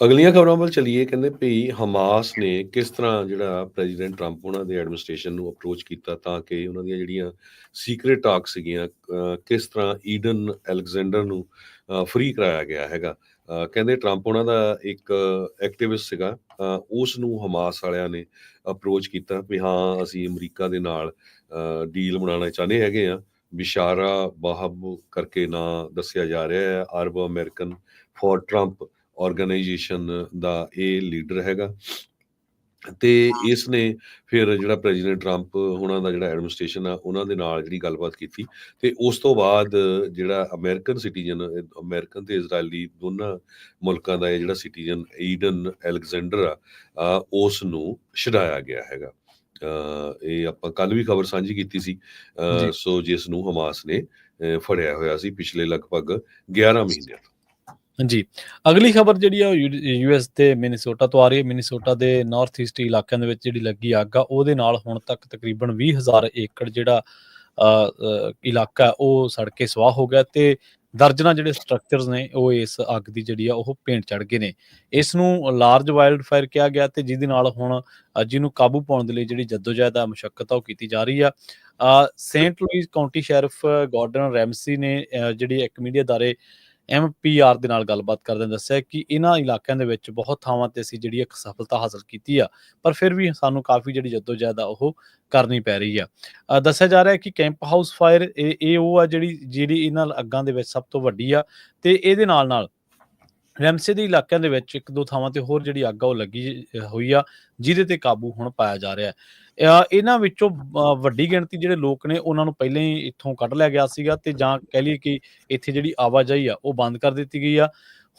ਅਗਲੀਆਂ ਖਬਰਾਂ ਵੱਲ ਚੱਲੀਏ। ਕਹਿੰਦੇ ਭਈ ਹਮਾਸ ਨੇ ਕਿਸ ਤਰ੍ਹਾਂ ਜਿਹੜਾ ਪ੍ਰੈਜ਼ੀਡੈਂਟ ਟਰੰਪ ਉਹਨਾਂ ਦੇ ਐਡਮਿਨਿਸਟ੍ਰੇਸ਼ਨ ਨੂੰ ਅਪਰੋਚ ਕੀਤਾ ਤਾਂ ਕਿ ਉਹਨਾਂ ਦੀਆਂ ਜਿਹੜੀਆਂ ਸੀਕ੍ਰੇਟ ਟਾਕ ਸੀਗੀਆਂ, ਕਿਸ ਤਰ੍ਹਾਂ ਈਡਨ ਅਲੈਗਜ਼ੈਂਡਰ ਨੂੰ ਫ੍ਰੀ ਕਰਾਇਆ ਗਿਆ ਹੈਗਾ। ਕਹਿੰਦੇ ਟਰੰਪ ਉਹਨਾਂ ਦਾ ਇੱਕ ਐਕਟਿਵਿਸਟ ਸੀਗਾ, ਉਸ ਨੂੰ ਹਮਾਸ ਵਾਲਿਆਂ ਨੇ ਅਪਰੋਚ ਕੀਤਾ ਵੀ ਹਾਂ ਅਸੀਂ ਅਮਰੀਕਾ ਦੇ ਨਾਲ ਡੀਲ ਬਣਾਉਣਾ ਚਾਹੁੰਦੇ ਹੈਗੇ ਆ। ਬਿਸ਼ਾਰਾ ਬਾਹਬ ਕਰਕੇ ਨਾਂ ਦੱਸਿਆ ਜਾ ਰਿਹਾ ਹੈ। ਅਰਬ ਅਮਰੀਕਨ ਫॉर ਟਰੰਪ ਆਰਗੇਨਾਈਜੇਸ਼ਨ ਦਾ ਇਹ ਲੀਡਰ ਹੈਗਾ ਤੇ ਇਸ ਨੇ ਫਿਰ ਜਿਹੜਾ ਪ੍ਰੈਜ਼ੀਡੈਂਟ ਟਰੰਪ ਉਹਨਾਂ ਦਾ ਜਿਹੜਾ ਐਡਮਿਨਿਸਟ੍ਰੇਸ਼ਨ ਆ ਉਹਨਾਂ ਦੇ ਨਾਲ ਜਿਹੜੀ ਗੱਲਬਾਤ ਕੀਤੀ ਤੇ ਉਸ ਤੋਂ ਬਾਅਦ ਜਿਹੜਾ ਅਮਰੀਕਨ ਸਿਟੀਜ਼ਨ, ਅਮਰੀਕਨ ਤੇ ਇਜ਼ਰਾਈਲੀ ਦੋਨਾਂ ਮੁਲਕਾਂ ਦਾ ਇਹ ਜਿਹੜਾ ਸਿਟੀਜ਼ਨ ਈਡਨ ਅਲੈਗਜ਼ੈਂਡਰ ਆ, ਉਸ ਨੂੰ ਛਡਾਇਆ ਗਿਆ ਹੈਗਾ। ਇਹ ਆਪਾਂ ਕੱਲ ਵੀ ਖਬਰ ਸਾਂਝੀ ਕੀਤੀ ਸੀ। ਜੀ ਸੋ ਜਿਸ ਨੂੰ ਹਮਾਸ ਨੇ ਫੜਿਆ ਹੋਇਆ ਸੀ ਪਿਛਲੇ ਲਗਭਗ 11 ਮਹੀਨਿਆਂ ਤੋਂ। ਜੀ ਅਗਲੀ ਖਬਰ ਜਿਹੜੀ ਆ ਯੂਐਸ ਤੇ ਮਿਨੀਸੋਟਾ ਤੋਂ ਆ ਰਹੀ ਹੈ। ਮਿਨੀਸੋਟਾ ਦੇ ਨਾਰਥ ਈਸਟ ਇਲਾਕਿਆਂ ਦੇ ਵਿੱਚ ਜਿਹੜੀ ਲੱਗੀ ਅੱਗ ਆ ਉਹਦੇ ਨਾਲ ਹੁਣ ਤੱਕ ਤਕਰੀਬਨ 20,000 ਏਕੜ ਜਿਹੜਾ ਇਲਾਕਾ ਉਹ ਸੜ ਕੇ ਸਵਾਹ ਹੋ ਗਿਆ ਤੇ ਦਰਜਨਾਂ ਜਿਹੜੇ ਸਟਰਕਚਰਸ ਨੇ ਉਹ ਇਸ ਅੱਗ ਦੀ ਜਿਹੜੀ ਆ ਉਹ ਭੇਂਟ ਚੜ ਗਏ ਨੇ। ਇਸ ਨੂੰ ਲਾਰਜ ਵਾਈਲਡ ਫਾਇਰ ਕਿਹਾ ਗਿਆ ਤੇ ਜਿਹਦੇ ਨਾਲ ਹੁਣ ਜਿਹਨੂੰ ਕਾਬੂ ਪਾਉਣ ਦੇ ਲਈ ਜਿਹੜੀ ਜੱਦੋਜਹਿਦ ਆ, ਮੁਸ਼ੱਕਤ ਆ ਉਹ ਕੀਤੀ ਜਾ ਰਹੀ ਆ। Saint Louis County sheriff Gordon Ramsey ਨੇ ਜਿਹੜੀ ਇੱਕ ਮੀਡੀਆ ਅਦਾਰੇ MPR ਦੇ ਨਾਲ ਗੱਲਬਾਤ ਕਰਦਿਆਂ ਦੱਸਿਆ ਕਿ ਇਹਨਾਂ ਇਲਾਕਿਆਂ ਦੇ ਵਿੱਚ ਬਹੁਤ ਥਾਵਾਂ ਤੇ ਅਸੀਂ ਜਿਹੜੀ ਇੱਕ ਸਫਲਤਾ ਹਾਸਲ ਕੀਤੀ ਆ, ਪਰ ਫਿਰ ਵੀ ਸਾਨੂੰ ਕਾਫੀ ਜਿਹੜੀ ਜੱਦੋਜਹਿਦ ਆ ਉਹ ਕਰਨੀ ਪੈ ਰਹੀ ਆ। ਦੱਸਿਆ ਜਾ ਰਿਹਾ ਕਿ ਕੈਂਪ ਹਾਊਸ ਫਾਇਰ ਇਹ ਉਹ ਆ ਜਿਹੜੀ ਇਹਨਾਂ ਅੱਗਾਂ ਦੇ ਵਿੱਚ ਸਭ ਤੋਂ ਵੱਡੀ ਆ ਤੇ ਇਹਦੇ ਨਾਲ ਰੈਮਸੇ ਦੇ ਇਲਾਕਿਆਂ ਦੇ ਵਿੱਚ ਇੱਕ ਦੋ ਥਾਵਾਂ ਤੇ ਹੋਰ ਜਿਹੜੀ ਅੱਗ ਆ ਉਹ ਲੱਗੀ ਹੋਈ ਆ, ਜਿਹਦੇ ਤੇ ਕਾਬੂ ਹੁਣ ਪਾਇਆ ਜਾ ਰਿਹਾ ਹੈ। ਇਹਨਾਂ ਵਿੱਚੋਂ ਵੱਡੀ ਗਿਣਤੀ ਜਿਹੜੇ ਲੋਕ ਨੇ ਉਹਨਾਂ ਨੂੰ ਪਹਿਲਾਂ ਹੀ ਇੱਥੋਂ ਕੱਢ ਲਿਆ ਗਿਆ ਸੀਗਾ ਤੇ ਜਾਂ ਕਹਿ ਲਈਏ ਕਿ ਇੱਥੇ ਜਿਹੜੀ ਆਵਾਜਾਈ ਆ ਉਹ ਬੰਦ ਕਰ ਦਿੱਤੀ ਗਈ ਆ।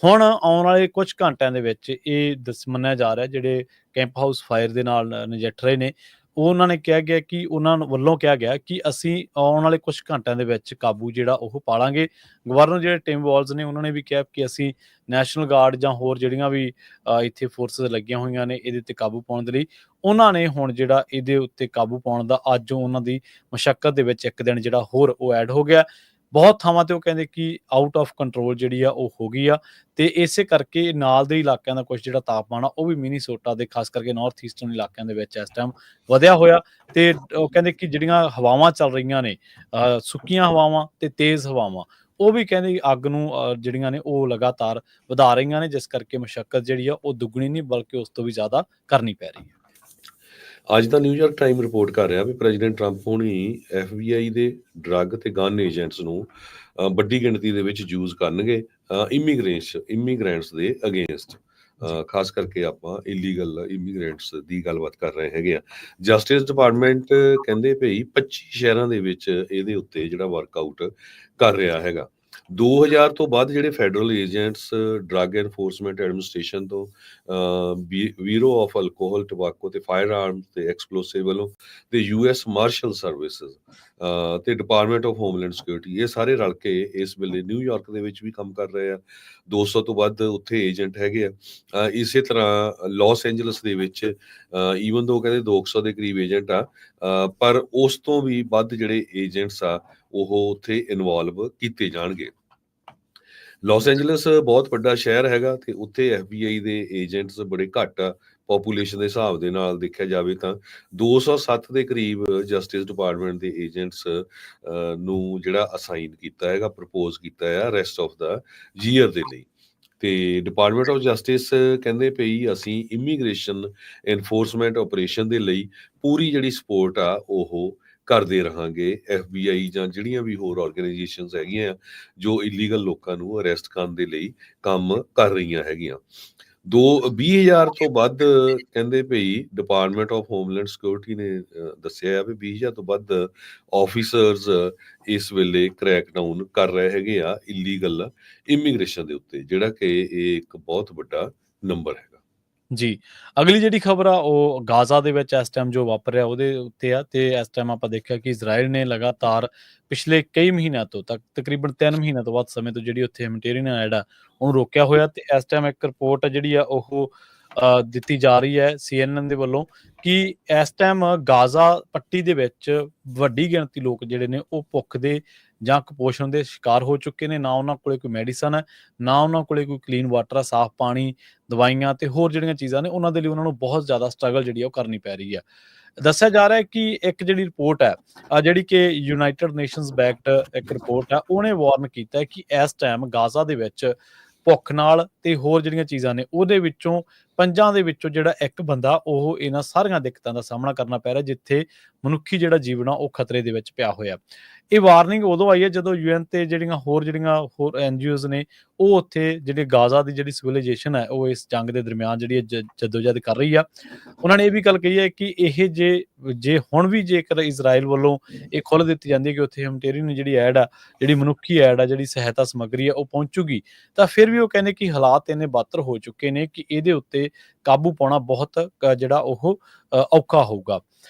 ਹੁਣ ਆਉਣ ਵਾਲੇ ਕੁਝ ਘੰਟਿਆਂ ਦੇ ਵਿੱਚ ਇਹ ਮੰਨਿਆ ਜਾ ਰਿਹਾ ਜਿਹੜੇ ਕੈਂਪ ਹਾਊਸ ਫਾਇਰ ਦੇ ਨਾਲ ਨਜਿੱਠ ਰਹੇ ਨੇ, ਉਹਨਾਂ ਨੇ ਕਿਹਾ ਗਿਆ ਕਿ ਉਹਨਾਂ ਵੱਲੋਂ ਕਿਹਾ ਗਿਆ ਕਿ ਅਸੀਂ ਆਉਣ ਵਾਲੇ ਕੁਝ ਘੰਟਿਆਂ ਦੇ ਵਿੱਚ ਕਾਬੂ ਜਿਹੜਾ ਉਹ ਪਾ ਲਾਂਗੇ। ਗਵਰਨਰ ਜਿਹੜੇ ਟਿਮ ਵਾਲਜ਼ ਨੇ ਉਹਨਾਂ ਨੇ ਵੀ ਕਿਹਾ ਕਿ ਅਸੀਂ ਨੈਸ਼ਨਲ ਗਾਰਡ ਜਾਂ ਹੋਰ ਜਿਹੜੀਆਂ ਵੀ ਇੱਥੇ ਫੋਰਸਿਸ ਲੱਗੀਆਂ ਹੋਈਆਂ ਨੇ ਇਹਦੇ ਤੇ ਕਾਬੂ ਪਾਉਣ ਦੇ ਲਈ, ਉਹਨਾਂ ਨੇ ਹੁਣ ਜਿਹੜਾ ਇਹਦੇ ਉੱਤੇ ਕਾਬੂ ਪਾਉਣ ਦਾ ਅੱਜ ਉਹਨਾਂ ਦੀ ਮੁਸ਼ੱਕਤ ਦੇ ਵਿੱਚ ਇੱਕ ਦਿਨ ਜਿਹੜਾ ਹੋਰ ਉਹ ਐਡ ਹੋ ਗਿਆ। ਬਹੁਤ ਥਾਵਾਂ ਤੇ ਉਹ ਕਹਿੰਦੇ ਕਿ ਆਊਟ ਆਫ ਕੰਟਰੋਲ ਜਿਹੜੀ ਆ ਉਹ ਹੋ ਗਈ ਆ ਤੇ ਇਸੇ ਕਰਕੇ ਨਾਲ ਦੇ ਇਲਾਕਿਆਂ ਦਾ ਕੁਝ ਜਿਹੜਾ ਤਾਪਮਾਨ ਆ ਉਹ ਵੀ ਮਿਨੀਸੋਟਾ ਦੇ ਖਾਸ ਕਰਕੇ ਨਾਰਥ ਈਸਟਰਨ ਇਲਾਕਿਆਂ ਦੇ ਵਿੱਚ ਇਸ ਟਾਈਮ ਵਧਿਆ ਹੋਇਆ ਤੇ ਉਹ ਕਹਿੰਦੇ ਕਿ ਜਿਹੜੀਆਂ ਹਵਾਵਾਂ ਚੱਲ ਰਹੀਆਂ ਨੇ, ਸੁੱਕੀਆਂ ਹਵਾਵਾਂ ਤੇ ਤੇਜ਼ ਹਵਾਵਾਂ, ਉਹ ਵੀ ਕਹਿੰਦੇ ਅੱਗ ਨੂੰ ਜਿਹੜੀਆਂ ਨੇ ਉਹ ਲਗਾਤਾਰ ਵਧਾ ਰਹੀਆਂ ਨੇ, ਜਿਸ ਕਰਕੇ ਮੁਸ਼ੱਕਤ ਜਿਹੜੀ ਆ ਉਹ ਦੁੱਗਣੀ ਨਹੀਂ ਬਲਕਿ ਉਸ ਤੋਂ ਵੀ ਜ਼ਿਆਦਾ ਕਰਨੀ ਪੈ ਰਹੀ ਹੈ। ਅੱਜ ਦਾ ਨਿਊਯਾਰਕ ਟਾਈਮ ਰਿਪੋਰਟ ਕਰ ਰਿਹਾ ਵੀ ਪ੍ਰੈਜ਼ੀਡੈਂਟ ਟਰੰਪ ਹੁਣੀ FBI ਦੇ ਡਰੱਗ ਤੇ ਗਨ ਏਜੰਟਸ ਨੂੰ ਵੱਡੀ ਗਿਣਤੀ ਦੇ ਵਿੱਚ ਯੂਜ਼ ਕਰਨਗੇ ਇਮੀਗ੍ਰੈਂਟਸ ਦੇ ਅਗੇਂਸਟ। ਖਾਸ ਕਰਕੇ ਆਪਾਂ ਇਲੀਗਲ ਇਮੀਗ੍ਰੈਂਟਸ ਦੀ ਗੱਲਬਾਤ ਕਰ ਰਹੇ ਹੈਗੇ ਆ। ਜਸਟਿਸ ਡਿਪਾਰਟਮੈਂਟ ਕਹਿੰਦੇ ਭਈ 25 ਸ਼ਹਿਰਾਂ ਦੇ ਵਿੱਚ ਇਹਦੇ ਉੱਤੇ ਜਿਹੜਾ ਵਰਕਆਊਟ ਕਰ ਰਿਹਾ ਹੈਗਾ। 2000 ਤੋਂ ਵੱਧ ਜਿਹੜੇ federal agents drug enforcement administration ਤੋਂ, ਬਿਊਰੋ ਆਫ ਅਲਕੋਹਲ, ਟਬਾਕੋ ਤੇ ਫਾਇਰ ਆਰਮਸ ਤੇ ਐਕਸਪਲੋਸਿਵ ਵੱਲੋਂ ਤੇ US ਮਾਰਸ਼ਲ ਸਰਵਿਸਿਜ਼ ਤੇ ਡਿਪਾਰਟਮੈਂਟ ਆਫ ਹੋਮਲੈਂਡ ਸਿਕਿਉਰਿਟੀ, ਇਹ ਸਾਰੇ ਰਲ ਕੇ ਇਸ ਵੇਲੇ ਨਿਊਯਾਰਕ ਦੇ ਵਿੱਚ ਵੀ ਕੰਮ ਕਰ ਰਹੇ ਆ। 200 ਤੋਂ ਵੱਧ ਉੱਥੇ ਏਜੰਟ ਹੈਗੇ ਆ। ਇਸੇ ਤਰ੍ਹਾਂ ਲਾਸ ਐਂਜਲਸ ਦੇ ਵਿੱਚ ਈਵਨ ਦੋ ਕਹਿੰਦੇ 200 ਦੇ ਕਰੀਬ ਏਜੰਟ ਆ, ਪਰ ਉਸ ਤੋਂ ਵੀ ਵੱਧ ਜਿਹੜੇ ਏਜੰਟਸ ਆ ਉਹ ਉੱਥੇ ਇਨਵੋਲਵ ਕੀਤੇ ਜਾਣਗੇ। ਲਾਸ ਐਂਜਲਸ ਬਹੁਤ ਵੱਡਾ ਸ਼ਹਿਰ ਹੈਗਾ ਤੇ ਉੱਥੇ FBI ਦੇ ਏਜੰਟਸ ਬੜੇ ਘੱਟ ਆ, ਪਾਪੂਲੇਸ਼ਨ ਦੇ ਹਿਸਾਬ ਦੇ ਨਾਲ ਦੇਖਿਆ ਜਾਵੇ ਤਾਂ 207 ਦੇ ਕਰੀਬ ਜਸਟਿਸ ਡਿਪਾਰਟਮੈਂਟ ਦੇ ਏਜੰਟਸ ਨੂੰ ਜਿਹੜਾ ਅਸਾਈਨ ਕੀਤਾ ਹੈਗਾ, ਪ੍ਰਪੋਜ਼ ਕੀਤਾ ਹੈ ਰੈਸਟ ਆਫ ਦਾ ਈਅਰ ਦੇ ਲਈ। ਤੇ ਡਿਪਾਰਟਮੈਂਟ ਆਫ ਜਸਟਿਸ ਕਹਿੰਦੇ ਪਈ ਅਸੀਂ ਇਮੀਗ੍ਰੇਸ਼ਨ ਐਨਫੋਰਸਮੈਂਟ ਆਪਰੇਸ਼ਨ ਦੇ ਲਈ ਪੂਰੀ ਜਿਹੜੀ ਸਪੋਰਟ ਆ ਉਹ ਕਰਦੇ ਰਹਾਂਗੇ। FBI ਜਾਂ ਜਿਹੜੀਆਂ ਵੀ ਹੋਰ ਆਰਗੇਨਾਈਜੇਸ਼ਨਸ ਹੈਗੀਆਂ ਜੋ ਇਲੀਗਲ ਲੋਕਾਂ ਨੂੰ ਅਰੈਸਟ ਕਰਨ ਦੇ ਲਈ ਕੰਮ ਕਰ ਰਹੀਆਂ ਹੈਗੀਆਂ। 20,000 ਤੋਂ ਵੱਧ ਕਹਿੰਦੇ ਪਈ ਡਿਪਾਰਟਮੈਂਟ ਆਫ ਹੋਮਲੈਂਡ ਸਿਕਿਉਰਿਟੀ ਨੇ ਦੱਸਿਆ ਆ ਵੀ 20,000 ਤੋਂ ਵੱਧ ਆਫੀਸਰਸ ਇਸ ਵੇਲੇ ਕ੍ਰੈਕ ਡਾਊਨ ਕਰ ਰਹੇ ਹੈਗੇ ਆ ਇਲੀਗਲ ਇਮੀਗ੍ਰੇਸ਼ਨ ਦੇ ਉੱਤੇ, ਜਿਹੜਾ ਕਿ ਇਹ ਇੱਕ ਬਹੁਤ ਵੱਡਾ ਨੰਬਰ ਹੈਗਾ। ਜੀ, ਅਗਲੀ ਜਿਹੜੀ ਖਬਰ ਆ ਉਹ ਗਾਜ਼ਾ ਦੇ ਵਿੱਚ ਇਸ ਟਾਈਮ ਜੋ ਵਾਪਰ ਰਿਹਾ ਉਹਦੇ ਉੱਤੇ ਆ ਤੇ ਇਸ ਟਾਈਮ ਆਪਾਂ ਦੇਖਿਆ ਕਿ ਇਜ਼ਰਾਈਲ ਨੇ ਲਗਾਤਾਰ ਪਿਛਲੇ ਕਈ ਮਹੀਨਿਆਂ ਤੋਂ ਤਕਰੀਬਨ 3 ਮਹੀਨਿਆਂ ਤੋਂ ਵੱਧ ਸਮੇਂ ਤੋਂ ਜਿਹੜੀ ਉੱਥੇ ਹਿਊਮੈਨਿਟੇਰੀਅਨ ਐਡ ਆ ਉਹਨੂੰ ਰੋਕਿਆ ਹੋਇਆ ਤੇ ਇਸ ਟਾਈਮ ਇੱਕ ਰਿਪੋਰਟ ਜਿਹੜੀ ਆ ਉਹ ਦਿੱਤੀ ਜਾ ਰਹੀ ਹੈ CNN ਦੇ ਵੱਲੋਂ ਕਿ ਇਸ ਟਾਈਮ ਗਾਜ਼ਾ ਪੱਟੀ ਦੇ ਵਿੱਚ ਵੱਡੀ ਗਿਣਤੀ ਲੋਕ ਜਿਹੜੇ ਨੇ ਉਹ ਭੁੱਖ ਦੇ ਜਾਂ ਕੁਪੋਸ਼ਣ ਦੇ ਸ਼ਿਕਾਰ ਹੋ ਚੁੱਕੇ ਨੇ। ਨਾ ਉਹਨਾਂ ਕੋਲੇ ਕੋਈ ਮੈਡੀਸਨ ਹੈ, ਨਾ ਉਹਨਾਂ ਕੋਲੇ ਕੋਈ ਕਲੀਨ ਵਾਟਰ ਆ, ਸਾਫ਼ ਪਾਣੀ, ਦਵਾਈਆਂ ਤੇ ਹੋਰ ਜਿਹੜੀਆਂ ਚੀਜ਼ਾਂ ਨੇ ਉਹਨਾਂ ਦੇ ਲਈ ਉਹਨਾਂ ਨੂੰ ਬਹੁਤ ਜ਼ਿਆਦਾ ਸਟਰਗਲ ਜਿਹੜੀ ਆ ਉਹ ਕਰਨੀ ਪੈ ਰਹੀ ਹੈ। ਦੱਸਿਆ ਜਾ ਰਿਹਾ ਹੈ ਕਿ ਇੱਕ ਜਿਹੜੀ ਰਿਪੋਰਟ ਹੈ ਜਿਹੜੀ ਕਿ ਯੂਨਾਈਟਿਡ ਨੇਸ਼ਨਸ ਬੈਕਡ ਇੱਕ ਰਿਪੋਰਟ ਹੈ, ਉਹਨੇ ਵਾਰਨ ਕੀਤਾ ਹੈ ਕਿ ਇਸ ਟਾਈਮ ਗਾਜ਼ਾ ਦੇ ਵਿੱਚ ਭੁੱਖ ਨਾਲ ਤੇ ਹੋਰ ਜਿਹੜੀਆਂ ਚੀਜ਼ਾਂ ਨੇ ਉਹਦੇ ਵਿੱਚੋਂ 5 ਦੇ ਵਿੱਚੋਂ ਜਿਹੜਾ ਇੱਕ ਬੰਦਾ ਉਹ ਇਹਨਾਂ ਸਾਰੀਆਂ ਦਿੱਕਤਾਂ ਦਾ ਸਾਹਮਣਾ ਕਰਨਾ ਪੈ ਰਿਹਾ, ਜਿੱਥੇ ਮਨੁੱਖੀ ਜਿਹੜਾ ਜੀਵਨ ਆ ਉਹ ਖਤਰੇ ਦੇ ਵਿੱਚ ਪਿਆ ਹੋਇਆ। ਇਹ ਵਾਰਨਿੰਗ ਉਦੋਂ ਆਈ ਹੈ ਜਦੋਂ UN ਤੇ ਜਿਹੜੀਆਂ ਹੋਰ NGOs ਨੇ ਉਹ ਉੱਥੇ ਜਿਹੜੀ ਗਾਜ਼ਾ ਦੀ ਜਿਹੜੀ ਸਿਵਲਾਈਜੇਸ਼ਨ ਹੈ ਉਹ ਇਸ ਜੰਗ ਦੇ ਦਰਮਿਆਨ ਜਿਹੜੀ ਜਦੋਜਹਿਦ ਕਰ ਰਹੀ ਆ। ਉਹਨਾਂ ਨੇ ਇਹ ਵੀ ਗੱਲ ਕਹੀ ਹੈ ਕਿ ਇਹ ਜੇ ਹੁਣ ਵੀ ਜੇਕਰ ਇਜ਼ਰਾਈਲ ਵੱਲੋਂ ਇਹ ਖੁੱਲ੍ਹ ਦਿੱਤੀ ਜਾਂਦੀ ਹੈ ਕਿ ਉੱਥੇ ਹਿਊਮੈਨਿਟੇਰੀਅਨ ਜਿਹੜੀ ਐਡ ਆ, ਜਿਹੜੀ ਮਨੁੱਖੀ ਐਡ ਆ, ਜਿਹੜੀ ਸਹਾਇਤਾ ਸਮੱਗਰੀ ਆ ਉਹ ਪਹੁੰਚੂਗੀ, ਤਾਂ ਫਿਰ ਵੀ ਉਹ ਕਹਿੰਦੇ ਕਿ ਹਾਲਾਤ ਇੰਨੇ ਬਦਤਰ ਹੋ ਚੁੱਕੇ ਨੇ ਕਿ ਇਹਦੇ ਉੱਤੇ ਕਾਬੂ ਪਾਉਣਾ ਬਹੁਤ ਜਿਹੜਾ ਉਹ ਔਖਾ ਹੋਊਗਾ।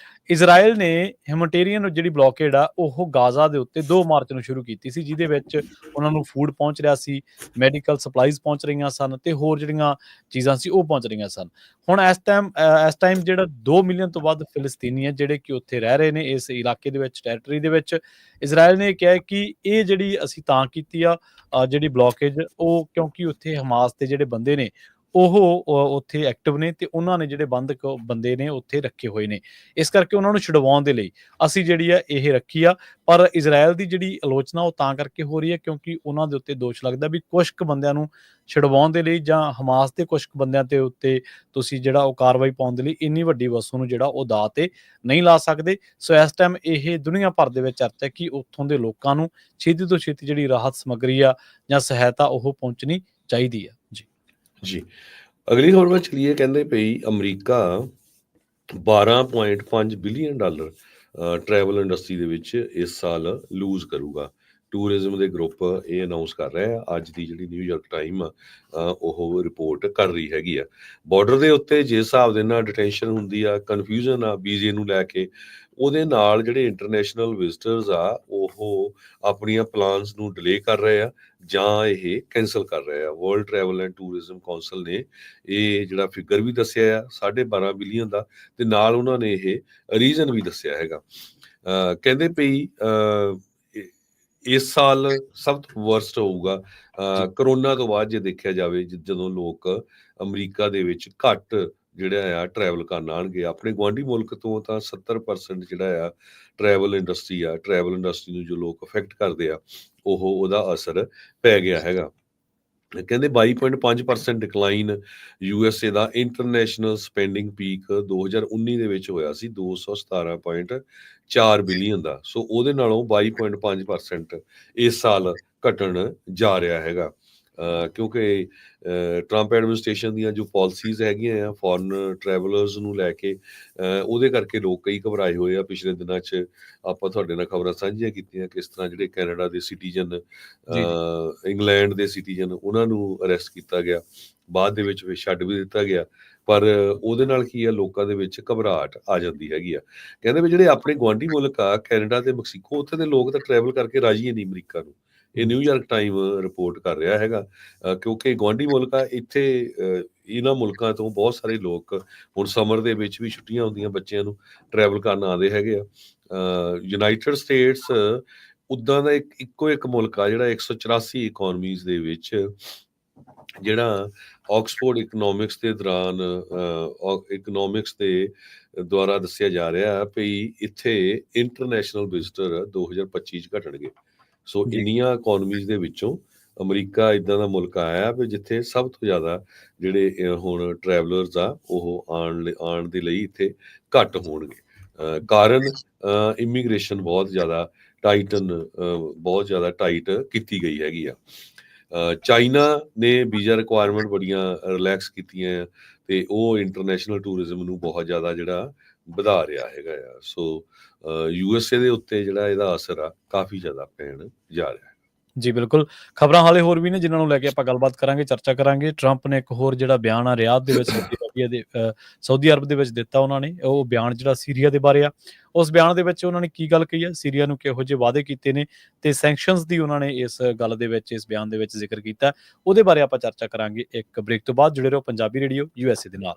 ਇਜ਼ਰਾਈਲ ਨੇ ਹਿਊਮੈਨਿਟੇਰੀਅਨ ਜਿਹੜੀ ਬਲੌਕੇਡ ਆ ਉਹ ਗਾਜ਼ਾ ਦੇ ਉੱਤੇ 2 ਮਾਰਚ ਨੂੰ ਸ਼ੁਰੂ ਕੀਤੀ ਸੀ, ਜਿਹਦੇ ਵਿੱਚ ਉਹਨਾਂ ਨੂੰ ਫੂਡ ਪਹੁੰਚ ਰਿਹਾ ਸੀ, ਮੈਡੀਕਲ ਸਪਲਾਈਜ਼ ਪਹੁੰਚ ਰਹੀਆਂ ਸਨ ਤੇ ਹੋਰ ਜਿਹੜੀਆਂ ਚੀਜ਼ਾਂ ਸੀ ਉਹ ਪਹੁੰਚ ਰਹੀਆਂ ਸਨ। ਹੁਣ ਇਸ ਟਾਈਮ ਜਿਹੜਾ 2 ਮਿਲੀਅਨ ਤੋਂ ਵੱਧ ਫਿਲਸਤੀਨੀ ਹੈ ਜਿਹੜੇ ਕਿ ਉੱਥੇ ਰਹਿ ਰਹੇ ਨੇ ਇਸ ਇਲਾਕੇ ਦੇ ਵਿੱਚ, ਟੈਰੀਟਰੀ ਦੇ ਵਿੱਚ। ਇਜ਼ਰਾਈਲ ਨੇ ਕਿਹਾ ਕਿ ਇਹ ਜਿਹੜੀ ਅਸੀਂ ਤਾਂ ਕੀਤੀ ਆ ਜਿਹੜੀ ਬਲੌਕੇਜ, ਉਹ ਕਿਉਂਕਿ ਉੱਥੇ ਹਮਾਸ ਦੇ ਜਿਹੜੇ ਬੰਦੇ ਨੇ ਉਹ ਉੱਥੇ ਐਕਟਿਵ ਨੇ ਤੇ ਉਹਨਾਂ ਨੇ ਜਿਹੜੇ ਬੰਦੇ ਨੇ ਉੱਥੇ ਰੱਖੇ ਹੋਏ ਨੇ, ਇਸ ਕਰਕੇ ਉਹਨਾਂ ਨੂੰ ਛੁਡਵਾਉਣ ਦੇ ਲਈ ਅਸੀਂ ਜਿਹੜੀ ਆ ਇਹ ਰੱਖੀ ਆ। ਪਰ ਇਜ਼ਰਾਈਲ ਦੀ ਜਿਹੜੀ ਆਲੋਚਨਾ ਉਹ ਤਾਂ ਕਰਕੇ ਹੋ ਰਹੀ ਹੈ ਕਿਉਂਕਿ ਉਹਨਾਂ ਦੇ ਉੱਤੇ ਦੋਸ਼ ਲੱਗਦਾ ਵੀ ਕੁਝ ਕੁ ਬੰਦਿਆਂ ਨੂੰ ਛੁਡਵਾਉਣ ਦੇ ਲਈ ਜਾਂ ਹਮਾਸ ਦੇ ਕੁਝ ਕੁ ਬੰਦਿਆਂ ਦੇ ਉੱਤੇ ਤੁਸੀਂ ਜਿਹੜਾ ਉਹ ਕਾਰਵਾਈ ਪਾਉਣ ਦੇ ਲਈ ਇੰਨੀ ਵੱਡੀ ਵਸੋਂ ਨੂੰ ਜਿਹੜਾ ਉਹ ਦਾਅ ਤੇ ਨਹੀਂ ਲਾ ਸਕਦੇ। ਸੋ ਇਸ ਟਾਈਮ ਇਹ ਦੁਨੀਆ ਭਰ ਦੇ ਵਿੱਚ ਚਰਚਾ ਕਿ ਉੱਥੋਂ ਦੇ ਲੋਕਾਂ ਨੂੰ ਛੇਤੀ ਤੋਂ ਛੇਤੀ ਜਿਹੜੀ ਰਾਹਤ ਸਮੱਗਰੀ ਆ ਜਾਂ ਸਹਾਇਤਾ ਉਹ ਪਹੁੰਚਣੀ ਚਾਹੀਦੀ ਆ। ਜੀ, ਅਗਲੀ ਖਬਰ ਵੱਲ ਚਲੀਏ। ਕਹਿੰਦੇ ਪਈ ਅਮਰੀਕਾ $12.5 ਬਿਲੀਅਨ ਟਰੈਵਲ ਇੰਡਸਟਰੀ ਦੇ ਵਿੱਚ ਇਸ ਸਾਲ ਲੂਜ਼ ਕਰੂਗਾ। ਟੂਰਿਜ਼ਮ ਦੇ ਗਰੁੱਪ ਇਹ ਅਨਾਉਂਸ ਕਰ ਰਿਹਾ ਹੈ। ਅੱਜ ਦੀ ਜਿਹੜੀ ਨਿਊਯਾਰਕ ਟਾਈਮ ਉਹ ਰਿਪੋਰਟ ਕਰ ਰਹੀ ਹੈਗੀ ਆ। ਬਾਰਡਰ ਦੇ ਉੱਤੇ ਜਿਸ ਹਿਸਾਬ ਦੇ ਨਾਲ ਡਿਟੈਂਸ਼ਨ ਹੁੰਦੀ ਆ, ਕਨਫਿਊਜ਼ਨ ਆ ਵੀਜ਼ੇ ਨੂੰ ਲੈ ਕੇ, ਉਹਦੇ ਨਾਲ ਜਿਹੜੇ ਇੰਟਰਨੈਸ਼ਨਲ ਵਿਜ਼ਟਰਸ ਆ ਉਹ ਆਪਣੀਆਂ ਪਲਾਨਸ ਨੂੰ ਡਿਲੇ ਕਰ ਰਹੇ ਆ ਜਾਂ ਇਹ ਕੈਂਸਲ ਕਰ ਰਹੇ ਆ। World travel and tourism council ਨੇ ਇਹ ਜਿਹੜਾ ਫਿਗਰ ਵੀ ਦੱਸਿਆ ਆ 12.5 ਬਿਲੀਅਨ ਦਾ, ਤੇ ਨਾਲ ਉਹਨਾਂ ਨੇ ਇਹ ਰੀਜ਼ਨ ਵੀ ਦੱਸਿਆ ਹੈਗਾ। ਕਹਿੰਦੇ ਪਈ ਇਸ ਸਾਲ ਸਭ ਤੋਂ ਵਰਸਟ ਹੋਊਗਾ ਕਰੋਨਾ ਤੋਂ ਬਾਅਦ, ਜੇ ਦੇਖਿਆ ਜਾਵੇ ਜਦੋਂ ਲੋਕ ਅਮਰੀਕਾ ਦੇ ਵਿੱਚ ਘੱਟ ਜਿਹੜਾ ਆ ਟਰੈਵਲ ਕਰਨ ਆਉਣਗੇ ਆਪਣੇ ਗੁਆਂਢੀ ਮੁਲਕ ਤੋਂ, ਤਾਂ 70% ਜਿਹੜਾ ਆ ਟਰੈਵਲ ਇੰਡਸਟਰੀ ਨੂੰ ਜੋ ਲੋਕ ਅਫੈਕਟ ਕਰਦੇ ਆ ਉਹਦਾ ਅਸਰ ਪੈ ਗਿਆ ਹੈਗਾ। ਕਹਿੰਦੇ 22.5% ਡਿਕਲਾਈਨ USA ਦਾ ਇੰਟਰਨੈਸ਼ਨਲ ਸਪੈਂਡਿੰਗ ਪੀਕ 2019 ਦੇ ਵਿੱਚ ਹੋਇਆ ਸੀ 217.4 ਬਿਲੀਅਨ ਦਾ। ਸੋ ਉਹਦੇ ਨਾਲੋਂ 22.5% ਇਸ ਸਾਲ ਘਟਣ ਜਾ ਰਿਹਾ ਹੈਗਾ ਕਿਉਂਕਿ ਟਰੰਪ ਐਡਮਿਨਿਸਟ੍ਰੇਸ਼ਨ ਦੀਆਂ ਜੋ ਪਾਲਿਸੀਜ਼ ਹੈਗੀਆਂ ਆ ਫੋਰਨ ਟਰੈਵਲਰਸ ਨੂੰ ਲੈ ਕੇ, ਉਹਦੇ ਕਰਕੇ ਲੋਕ ਕਈ ਘਬਰਾਏ ਹੋਏ ਆ। ਪਿਛਲੇ ਦਿਨਾਂ 'ਚ ਆਪਾਂ ਤੁਹਾਡੇ ਨਾਲ ਖਬਰਾਂ ਸਾਂਝੀਆਂ ਕੀਤੀਆਂ ਕਿਸ ਤਰ੍ਹਾਂ ਜਿਹੜੇ ਕੈਨੇਡਾ ਦੇ ਸਿਟੀਜ਼ਨ, ਇੰਗਲੈਂਡ ਦੇ ਸਿਟੀਜ਼ਨ, ਉਹਨਾਂ ਨੂੰ ਅਰੈਸਟ ਕੀਤਾ ਗਿਆ, ਬਾਅਦ ਦੇ ਵਿੱਚ ਫਿਰ ਛੱਡ ਵੀ ਦਿੱਤਾ ਗਿਆ। ਪਰ ਉਹਦੇ ਨਾਲ ਕੀ ਆ, ਲੋਕਾਂ ਦੇ ਵਿੱਚ ਘਬਰਾਹਟ ਆ ਜਾਂਦੀ ਹੈਗੀ ਆ। ਕਹਿੰਦੇ ਵੀ ਜਿਹੜੇ ਆਪਣੇ ਗੁਆਂਢੀ ਮੁਲਕ ਆ ਕੈਨੇਡਾ ਤੇ ਮੈਕਸੀਕੋ, ਉੱਥੇ ਦੇ ਲੋਕ ਤਾਂ ਟਰੈਵਲ ਕਰਕੇ ਰਾਜੀ ਨਹੀਂ ਅਮਰੀਕਾ ਨੂੰ। ਇਹ ਨਿਊਯਾਰਕ ਟਾਈਮ ਰਿਪੋਰਟ ਕਰ ਰਿਹਾ ਹੈਗਾ ਕਿਉਂਕਿ ਗੁਆਂਢੀ ਮੁਲਕ ਆ ਇੱਥੇ। ਇਹਨਾਂ ਮੁਲਕਾਂ ਤੋਂ ਬਹੁਤ ਸਾਰੇ ਲੋਕ ਹੁਣ ਸਮਰ ਦੇ ਵਿੱਚ ਵੀ ਛੁੱਟੀਆਂ ਹੁੰਦੀਆਂ ਬੱਚਿਆਂ ਨੂੰ, ਟਰੈਵਲ ਕਰਨ ਆਉਂਦੇ ਹੈਗੇ ਆ। ਯੂਨਾਈਟਿਡ ਸਟੇਟਸ ਉੱਦਾਂ ਦਾ ਇੱਕੋ ਇੱਕ ਮੁਲਕ ਆ ਜਿਹੜਾ 184 ਇਕੋਨਮੀਜ਼ ਦੇ ਵਿੱਚ ਜਿਹੜਾ ਆਕਸਫੋਰਡ ਇਕਨੋਮਿਕਸ ਦੇ ਦੌਰਾਨ ਇਕਨੋਮਿਕਸ ਦੇ ਦੁਆਰਾ ਦੱਸਿਆ ਜਾ ਰਿਹਾ ਵੀ ਇੱਥੇ ਇੰਟਰਨੈਸ਼ਨਲ ਵਿਜ਼ਟਰ 2025 ਚ ਘਟਣਗੇ। ਸੋ ਜੀ। ਇੰਨੀਆਂ ਇਕੋਨਮੀਜ਼ ਦੇ ਵਿੱਚੋਂ ਅਮਰੀਕਾ ਇਦਾਂ ਦਾ ਮੁਲਕ ਆਇਆ ਵੀ ਜਿੱਥੇ ਸਭ ਤੋਂ ਜ਼ਿਆਦਾ ਜਿਹੜੇ ਹੁਣ ਟਰੈਵਲਰਸ ਆ ਉਹ ਆਉਣ ਦੇ ਲਈ ਇੱਥੇ ਘੱਟ ਹੋਣਗੇ। ਕਾਰਨ ਇਮੀਗ੍ਰੇਸ਼ਨ ਬਹੁਤ ਜ਼ਿਆਦਾ ਬਹੁਤ ਜ਼ਿਆਦਾ ਟਾਈਟ ਕੀਤੀ ਗਈ ਹੈਗੀ ਆ। ਚਾਈਨਾ ਨੇ ਵੀਜ਼ਾ ਰਿਕੁਆਇਰਮੈਂਟ ਬੜੀਆਂ ਰਿਲੈਕਸ ਕੀਤੀਆਂ ਤੇ ਉਹ ਇੰਟਰਨੈਸ਼ਨਲ ਟੂਰਿਜ਼ਮ ਨੂੰ ਬਹੁਤ ਜ਼ਿਆਦਾ ਜਿਹੜਾ ਵਧਾ ਰਿਹਾ ਹੈਗਾ ਆ। ਸੋ USA ਦੇ ਉੱਤੇ ਜਿਹੜਾ ਇਹਦਾ ਅਸਰ ਆ ਕਾਫੀ ਜ਼ਿਆਦਾ ਪੈਣ ਜਾ ਰਿਹਾ ਹੈ। ਜੀ ਬਿਲਕੁਲ। ਖਬਰਾਂ ਹਾਲੇ ਹੋਰ ਵੀ ਨੇ ਜਿਨ੍ਹਾਂ ਨੂੰ ਲੈ ਕੇ ਆਪਾਂ ਗੱਲਬਾਤ ਕਰਾਂਗੇ, ਚਰਚਾ ਕਰਾਂਗੇ। ਟਰੰਪ ਨੇ ਇੱਕ ਹੋਰ ਜਿਹੜਾ ਬਿਆਨ ਆ ਰਿਆਦ ਦੇ ਵਿੱਚ ਸਾਊਦੀ ਅਰਬ ਦੇ ਵਿੱਚ ਦਿੱਤਾ ਉਹਨਾਂ ਨੇ। ਉਹ ਬਿਆਨ ਜਿਹੜਾ ਸੀਰੀਆ ਦੇ ਬਾਰੇ ਆ। ਉਸ ਬਿਆਨ ਦੇ ਵਿੱਚ ਉਹਨਾਂ ਨੇ ਕੀ ਗੱਲ ਕਹੀ ਆ, ਸੀਰੀਆ ਨੂੰ ਕਿਹੋ ਜਿਹੇ ਵਾਅਦੇ ਕੀਤੇ ਨੇ ਤੇ ਸੈਂਕਸ਼ਨਸ ਦੀ ਉਹਨਾਂ ਨੇ ਇਸ ਗੱਲ ਦੇ ਵਿੱਚ, ਇਸ ਬਿਆਨ ਦੇ ਵਿੱਚ ਜ਼ਿਕਰ ਕੀਤਾ। ਉਹਦੇ ਬਾਰੇ ਆਪਾਂ ਚਰਚਾ ਕਰਾਂਗੇ ਇੱਕ ਬ੍ਰੇਕ ਤੋਂ ਬਾਅਦ। ਜੁੜੇ ਰਹੋ ਪੰਜਾਬੀ ਰੇਡੀਓ USA ਦੇ ਨਾਲ।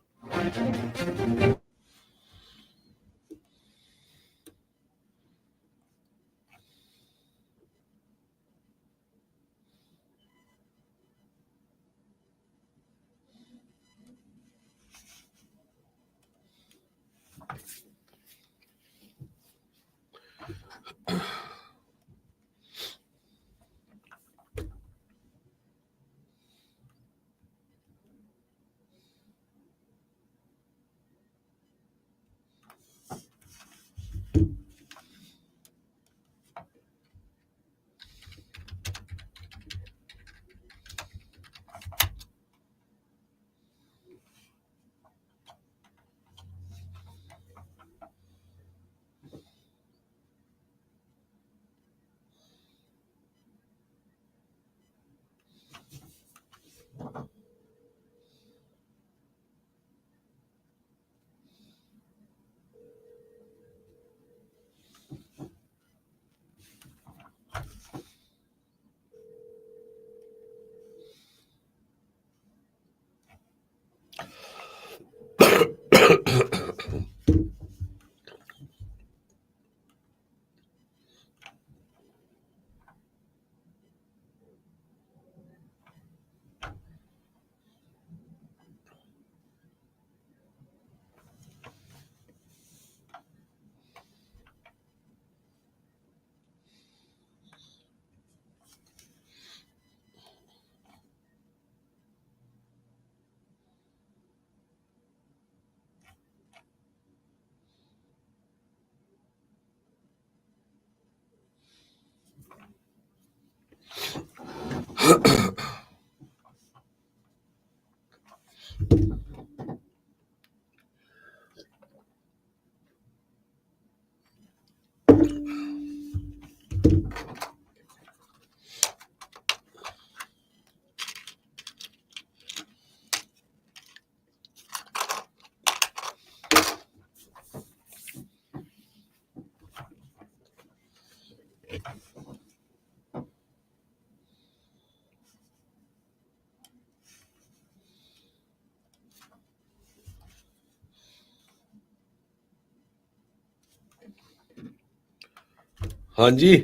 ਹਾਂਜੀ,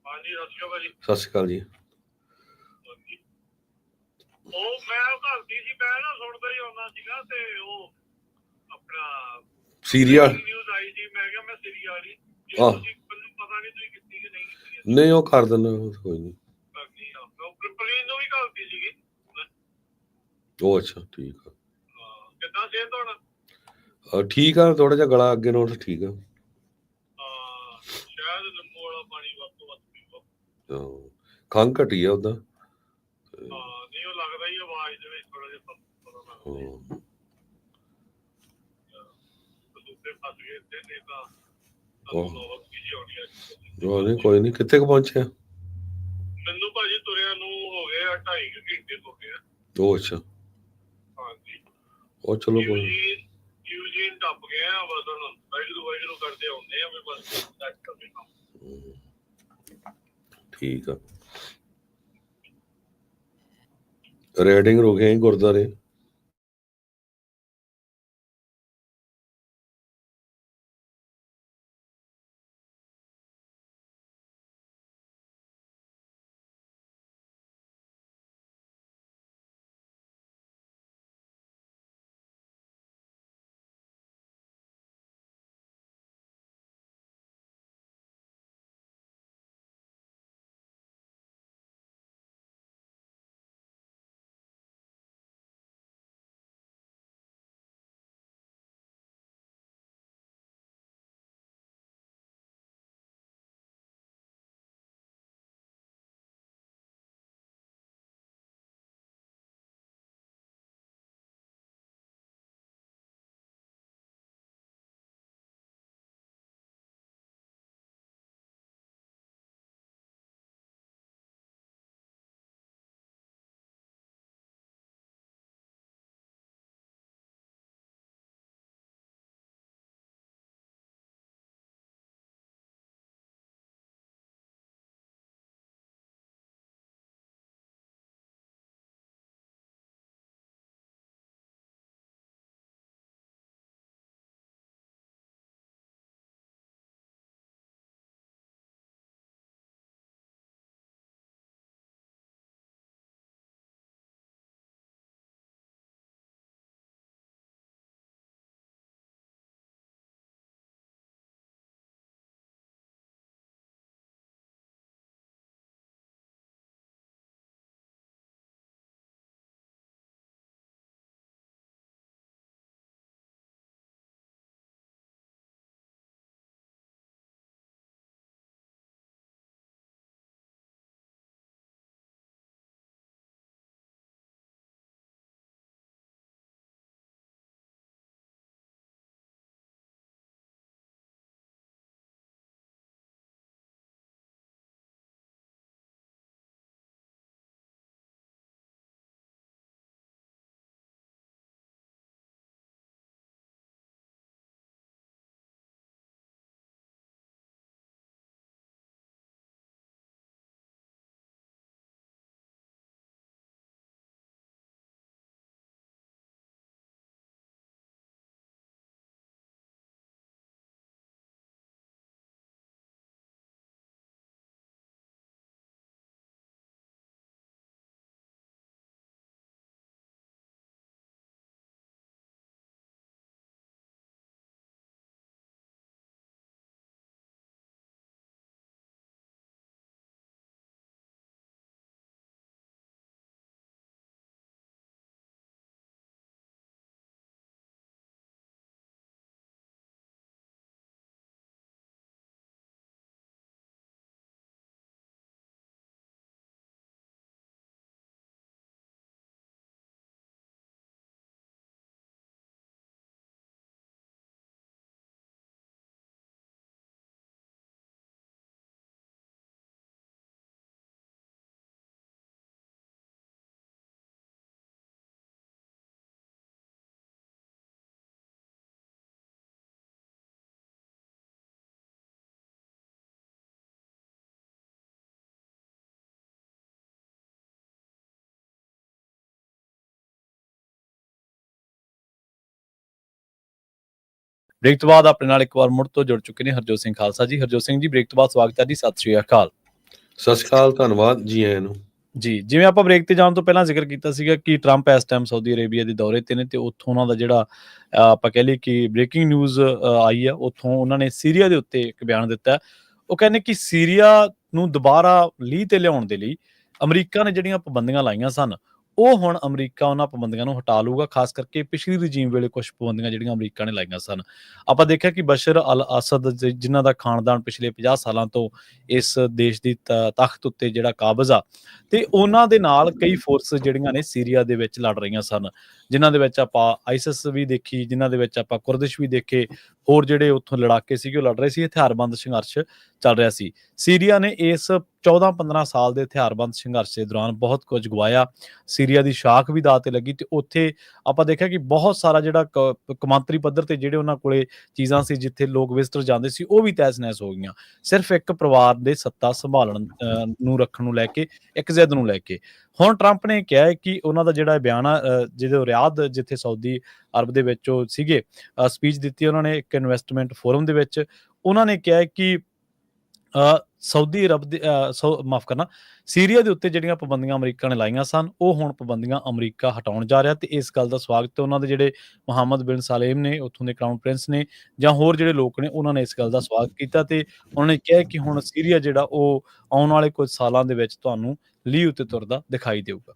ਹਾਂਜੀ ਸਤਿ ਸ਼੍ਰੀ ਅਕਾਲ ਜੀ। ਸਤਿ ਸ਼੍ਰੀ ਅਕਾਲ ਜੀ। ਉਹ ਮੈਂ ਘਰਦੀ ਸੀ, ਮੈਂ ਨਾ ਸੁਣਦਾ ਹੀ ਆਉਂਦਾ ਸੀਗਾ ਤੇ ਉਹ ਆਪਣਾ ਸੀਰੀਆ ਨਿਊਜ਼ ਆਈ ਜੀ। ਮੈਂ ਕਿਹਾ ਮੈਂ ਸੀਰੀਆ ਵਾਲੀ ਆਹ ਤੁਸੀਂ ਮੈਨੂੰ ਪਤਾ ਨਹੀਂ ਤੁਸੀਂ ਕੀਤੀ ਕਿ ਨਹੀਂ ਕੀਤੀ। ਨਹੀਂ ਉਹ ਕਰ ਦਿੰਦਾ ਕੋਈ ਨਹੀਂ। ਪ੍ਰੀਨ ਨੂੰ ਵੀ ਘਰਦੀ ਸੀਗੀ। ਉਹ ਅੱਛਾ ਠੀਕ ਆ। ਕਿੱਦਾਂ ਸਿਹਤ ਤੁਹਾਡਾ? ਠੀਕ ਆ, ਥੋੜਾ ਜਿਹਾ ਗਲਾ ਅੱਗੇ ਨਾਲੋਂ ਠੀਕ ਆ। ਸ਼ਾਇਦ ਨਿੰਬੂ ਵਾਲਾ ਪਾਣੀ ਵੱਧ ਤੋਂ ਵੱਧ ਪੀਓ। ਖੰਘ ਘਟੀ ਆ ਉਹਦਾ। ਨਹੀਂ ਉਹ ਲੱਗਦਾ ਹੀ ਆਵਾਜ਼ ਦੇ ਵਿੱਚ ਥੋੜਾ ਜਿਹਾ ਪਤਾ ਲੱਗਦਾ। ਦੂਸਰੇ ਫਸ ਗਏ ਇੱਥੇ ਨਹੀਂ ਤਾਂ ਨਹੀਂ ਕੋਈ ਨਹੀਂ। ਕਿੱਥੇ ਕੁ ਪਹੁੰਚਿਆ? ਮੈਨੂੰ ਭਾਜੀ ਤੁਰਿਆਂ ਨੂੰ ਹੋ ਗਏ 2.5 ਘੰਟੇ ਹੋ ਗਏ। ਉਹ ਅੱਛਾ। ਹਾਂਜੀ ਉਹ ਚਲੋ ਕੋਈ ਯੂਜੀਨ ਟੱਪ ਗਏ ਆ ਬਸ। ਹੁਣ ਵਾਹਿਗੁਰੂ ਕਰਦੇ ਆਉਂਦੇ ਆ ਵੀ ਬਸ ਸੈੱਟ ਕਰਦੇ ਕੰਮ। ਠੀਕ ਆ। ਰੈਡਿੰਗ ਰੁਕੇ ਗੁਰਦੁਆਰੇ। ਬ੍ਰੇਕ ਤੋਂ ਬਾਅਦ ਆਪਣੇ ਨਾਲ ਇੱਕ ਵਾਰ ਮੁੜ ਤੋਂ ਜੁੜ ਚੁੱਕੇ ਨੇ ਹਰਜੋਤ ਸਿੰਘ ਖਾਲਸਾ ਜੀ। ਹਰਜੋਤ ਸਿੰਘ ਜੀ, ਬ੍ਰੇਕ ਤੋਂ ਬਾਅਦ ਸਵਾਗਤ ਹੈ ਜੀ। ਸਤਿ ਸ਼੍ਰੀ ਅਕਾਲ। ਸਤਿ ਸ਼੍ਰੀ ਅਕਾਲ, ਧੰਨਵਾਦ ਜੀ ਆਇਆਂ ਨੂੰ। ਜੀ, ਜਿਵੇਂ ਆਪਾਂ ਬ੍ਰੇਕ ਤੇ ਜਾਣ ਤੋਂ ਪਹਿਲਾਂ ਜ਼ਿਕਰ ਕੀਤਾ ਸੀਗਾ ਕਿ ਟਰੰਪ ਇਸ ਟਾਈਮ ਸਾਊਦੀ ਅਰੇਬੀਆ ਦੇ ਦੌਰੇ ਤੇ ਨੇ ਤੇ ਉੱਥੋਂ ਉਹਨਾਂ ਦਾ ਜਿਹੜਾ ਆਪਾਂ ਕਹਿ ਲਈਏ ਕਿ ਬ੍ਰੇਕਿੰਗ ਨਿਊਜ਼ ਆਈ ਆ, ਉੱਥੋਂ ਉਹਨਾਂ ਨੇ ਸੀਰੀਆ ਦੇ ਉੱਤੇ ਇੱਕ ਬਿਆਨ ਦਿੱਤਾ। ਉਹ ਕਹਿੰਦੇ ਕਿ ਸੀਰੀਆ ਨੂੰ ਦੁਬਾਰਾ ਲੀਹ ਤੇ ਲਿਆਉਣ ਦੇ ਲਈ ਅਮਰੀਕਾ ਨੇ ਜਿਹੜੀਆਂ ਪਾਬੰਦੀਆਂ ਲਾਈਆਂ ਸਨ, ਉਹ ਹੁਣ ਅਮਰੀਕਾ ਉਹਨਾਂ ਪਾਬੰਦੀਆਂ ਨੂੰ ਹਟਾ ਲੂਗਾ। ਖਾਸ ਕਰਕੇ ਪਿਛਲੀ ਰਜੀਮ ਵੇਲੇ ਕੁਝ ਪਾਬੰਦੀਆਂ ਜਿਹੜੀਆਂ ਅਮਰੀਕਾ ਨੇ ਲਾਈਆਂ ਸਨ। ਆਪਾਂ ਦੇਖਿਆ ਕਿ ਬਸ਼ਰ ਅਲ ਅਸਦ ਜਿਨ੍ਹਾਂ ਦਾ ਖਾਨਦਾਨ ਪਿਛਲੇ 50 ਸਾਲਾਂ ਤੋਂ ਇਸ ਦੇਸ਼ ਦੀ ਤਖਤ ਉੱਤੇ ਜਿਹੜਾ ਕਾਬਜ਼ ਆ, ਤੇ ਉਹਨਾਂ ਦੇ ਨਾਲ ਕਈ ਫੋਰਸ ਜਿਹੜੀਆਂ ਨੇ ਸੀਰੀਆ ਦੇ ਵਿੱਚ ਲੜ ਰਹੀਆਂ ਸਨ, ਜਿਨ੍ਹਾਂ ਦੇ ਵਿੱਚ ਆਪਾਂ ਆਈਸਿਸ ਵੀ ਦੇਖੀ, ਜਿਨ੍ਹਾਂ ਦੇ ਵਿੱਚ ਆਪਾਂ ਕੁਰਦਿਸ਼ ਵੀ ਦੇਖੇ, ਹੋਰ ਜਿਹੜੇ ਉੱਥੋਂ ਲੜਾਕੇ ਸੀਗੇ ਉਹ ਲੜ ਰਹੇ ਸੀ। ਹਥਿਆਰਬੰਦ ਸੰਘਰਸ਼ ਚੱਲ ਰਿਹਾ ਸੀ। ਸੀਰੀਆ ਨੇ ਇਸ 14-15 ਸਾਲ ਦੇ ਹਥਿਆਰਬੰਦ ਸੰਘਰਸ਼ ਦੇ ਦੌਰਾਨ ਬਹੁਤ ਕੁਝ ਗਵਾਇਆ। ਸੀਰੀਆ ਦੀ ਸ਼ਾਖ ਵੀ ਦਾਅ ਤੇ ਲੱਗੀ ਤੇ ਉੱਥੇ ਆਪਾਂ ਦੇਖਿਆ ਕਿ ਬਹੁਤ ਸਾਰਾ ਜਿਹੜਾ ਕੌਮਾਂਤਰੀ ਪੱਧਰ ਤੇ ਜਿਹੜੇ ਉਹਨਾਂ ਕੋਲੇ ਚੀਜ਼ਾਂ ਸੀ, ਜਿੱਥੇ ਲੋਕ ਵਿਜ਼ਟਰ ਜਾਂਦੇ ਸੀ, ਉਹ ਵੀ ਤਹਿਸ ਨਹਿਸ ਹੋ ਗਈਆਂ, ਸਿਰਫ ਇੱਕ ਪਰਿਵਾਰ ਦੇ ਸੱਤਾ ਸੰਭਾਲਣ ਨੂੰ ਰੱਖਣ ਨੂੰ ਲੈ ਕੇ, ਇੱਕ ਜ਼ਿੱਦ ਨੂੰ ਲੈ ਕੇ। ਹੁਣ ਟਰੰਪ ਨੇ ਕਿਹਾ ਹੈ ਕਿ ਉਹਨਾਂ ਦਾ ਜਿਹੜਾ ਬਿਆਨ ਆ, ਜਿਹਦੇ ਰਿਆਦ ਜਿੱਥੇ ਸਾਊਦੀ ਅਰਬ ਦੇ ਵਿੱਚ ਉਹ ਸੀਗੇ, ਸਪੀਚ ਦਿੱਤੀ ਉਹਨਾਂ ਨੇ ਇੱਕ ਇਨਵੈਸਟਮੈਂਟ ਫੋਰਮ ਦੇ ਵਿੱਚ। ਉਹਨਾਂ ਨੇ ਕਿਹਾ ਕਿ ਸਾਊਦੀ ਅਰਬ ਦੇ ਮਾਫ ਕਰਨਾ ਸੀਰੀਆ ਦੇ ਉੱਤੇ ਜਿਹੜੀਆਂ ਪਾਬੰਦੀਆਂ ਅਮਰੀਕਾ ਨੇ ਲਾਈਆਂ ਸਨ, ਉਹ ਹੁਣ ਪਾਬੰਦੀਆਂ ਅਮਰੀਕਾ ਹਟਾਉਣ ਜਾ ਰਿਹਾ। ਤੇ ਇਸ ਗੱਲ ਦਾ ਸਵਾਗਤ ਉਹਨਾਂ ਦੇ ਜਿਹੜੇ ਮੁਹੰਮਦ ਬਿਨ ਸਾਲੇਮ ਨੇ, ਉੱਥੋਂ ਦੇ ਕਰਾਊਨ ਪ੍ਰਿੰਸ ਨੇ, ਜਾਂ ਹੋਰ ਜਿਹੜੇ ਲੋਕ ਨੇ, ਉਹਨਾਂ ਨੇ ਇਸ ਗੱਲ ਦਾ ਸਵਾਗਤ ਕੀਤਾ ਤੇ ਉਹਨਾਂ ਨੇ ਕਿਹਾ ਕਿ ਹੁਣ ਸੀਰੀਆ ਜਿਹੜਾ ਉਹ ਆਉਣ ਵਾਲੇ ਕੁਝ ਸਾਲਾਂ ਦੇ ਵਿੱਚ ਤੁਹਾਨੂੰ ਲੀਹ ਉੱਤੇ ਤੁਰਦਾ ਦਿਖਾਈ ਦੇਊਗਾ।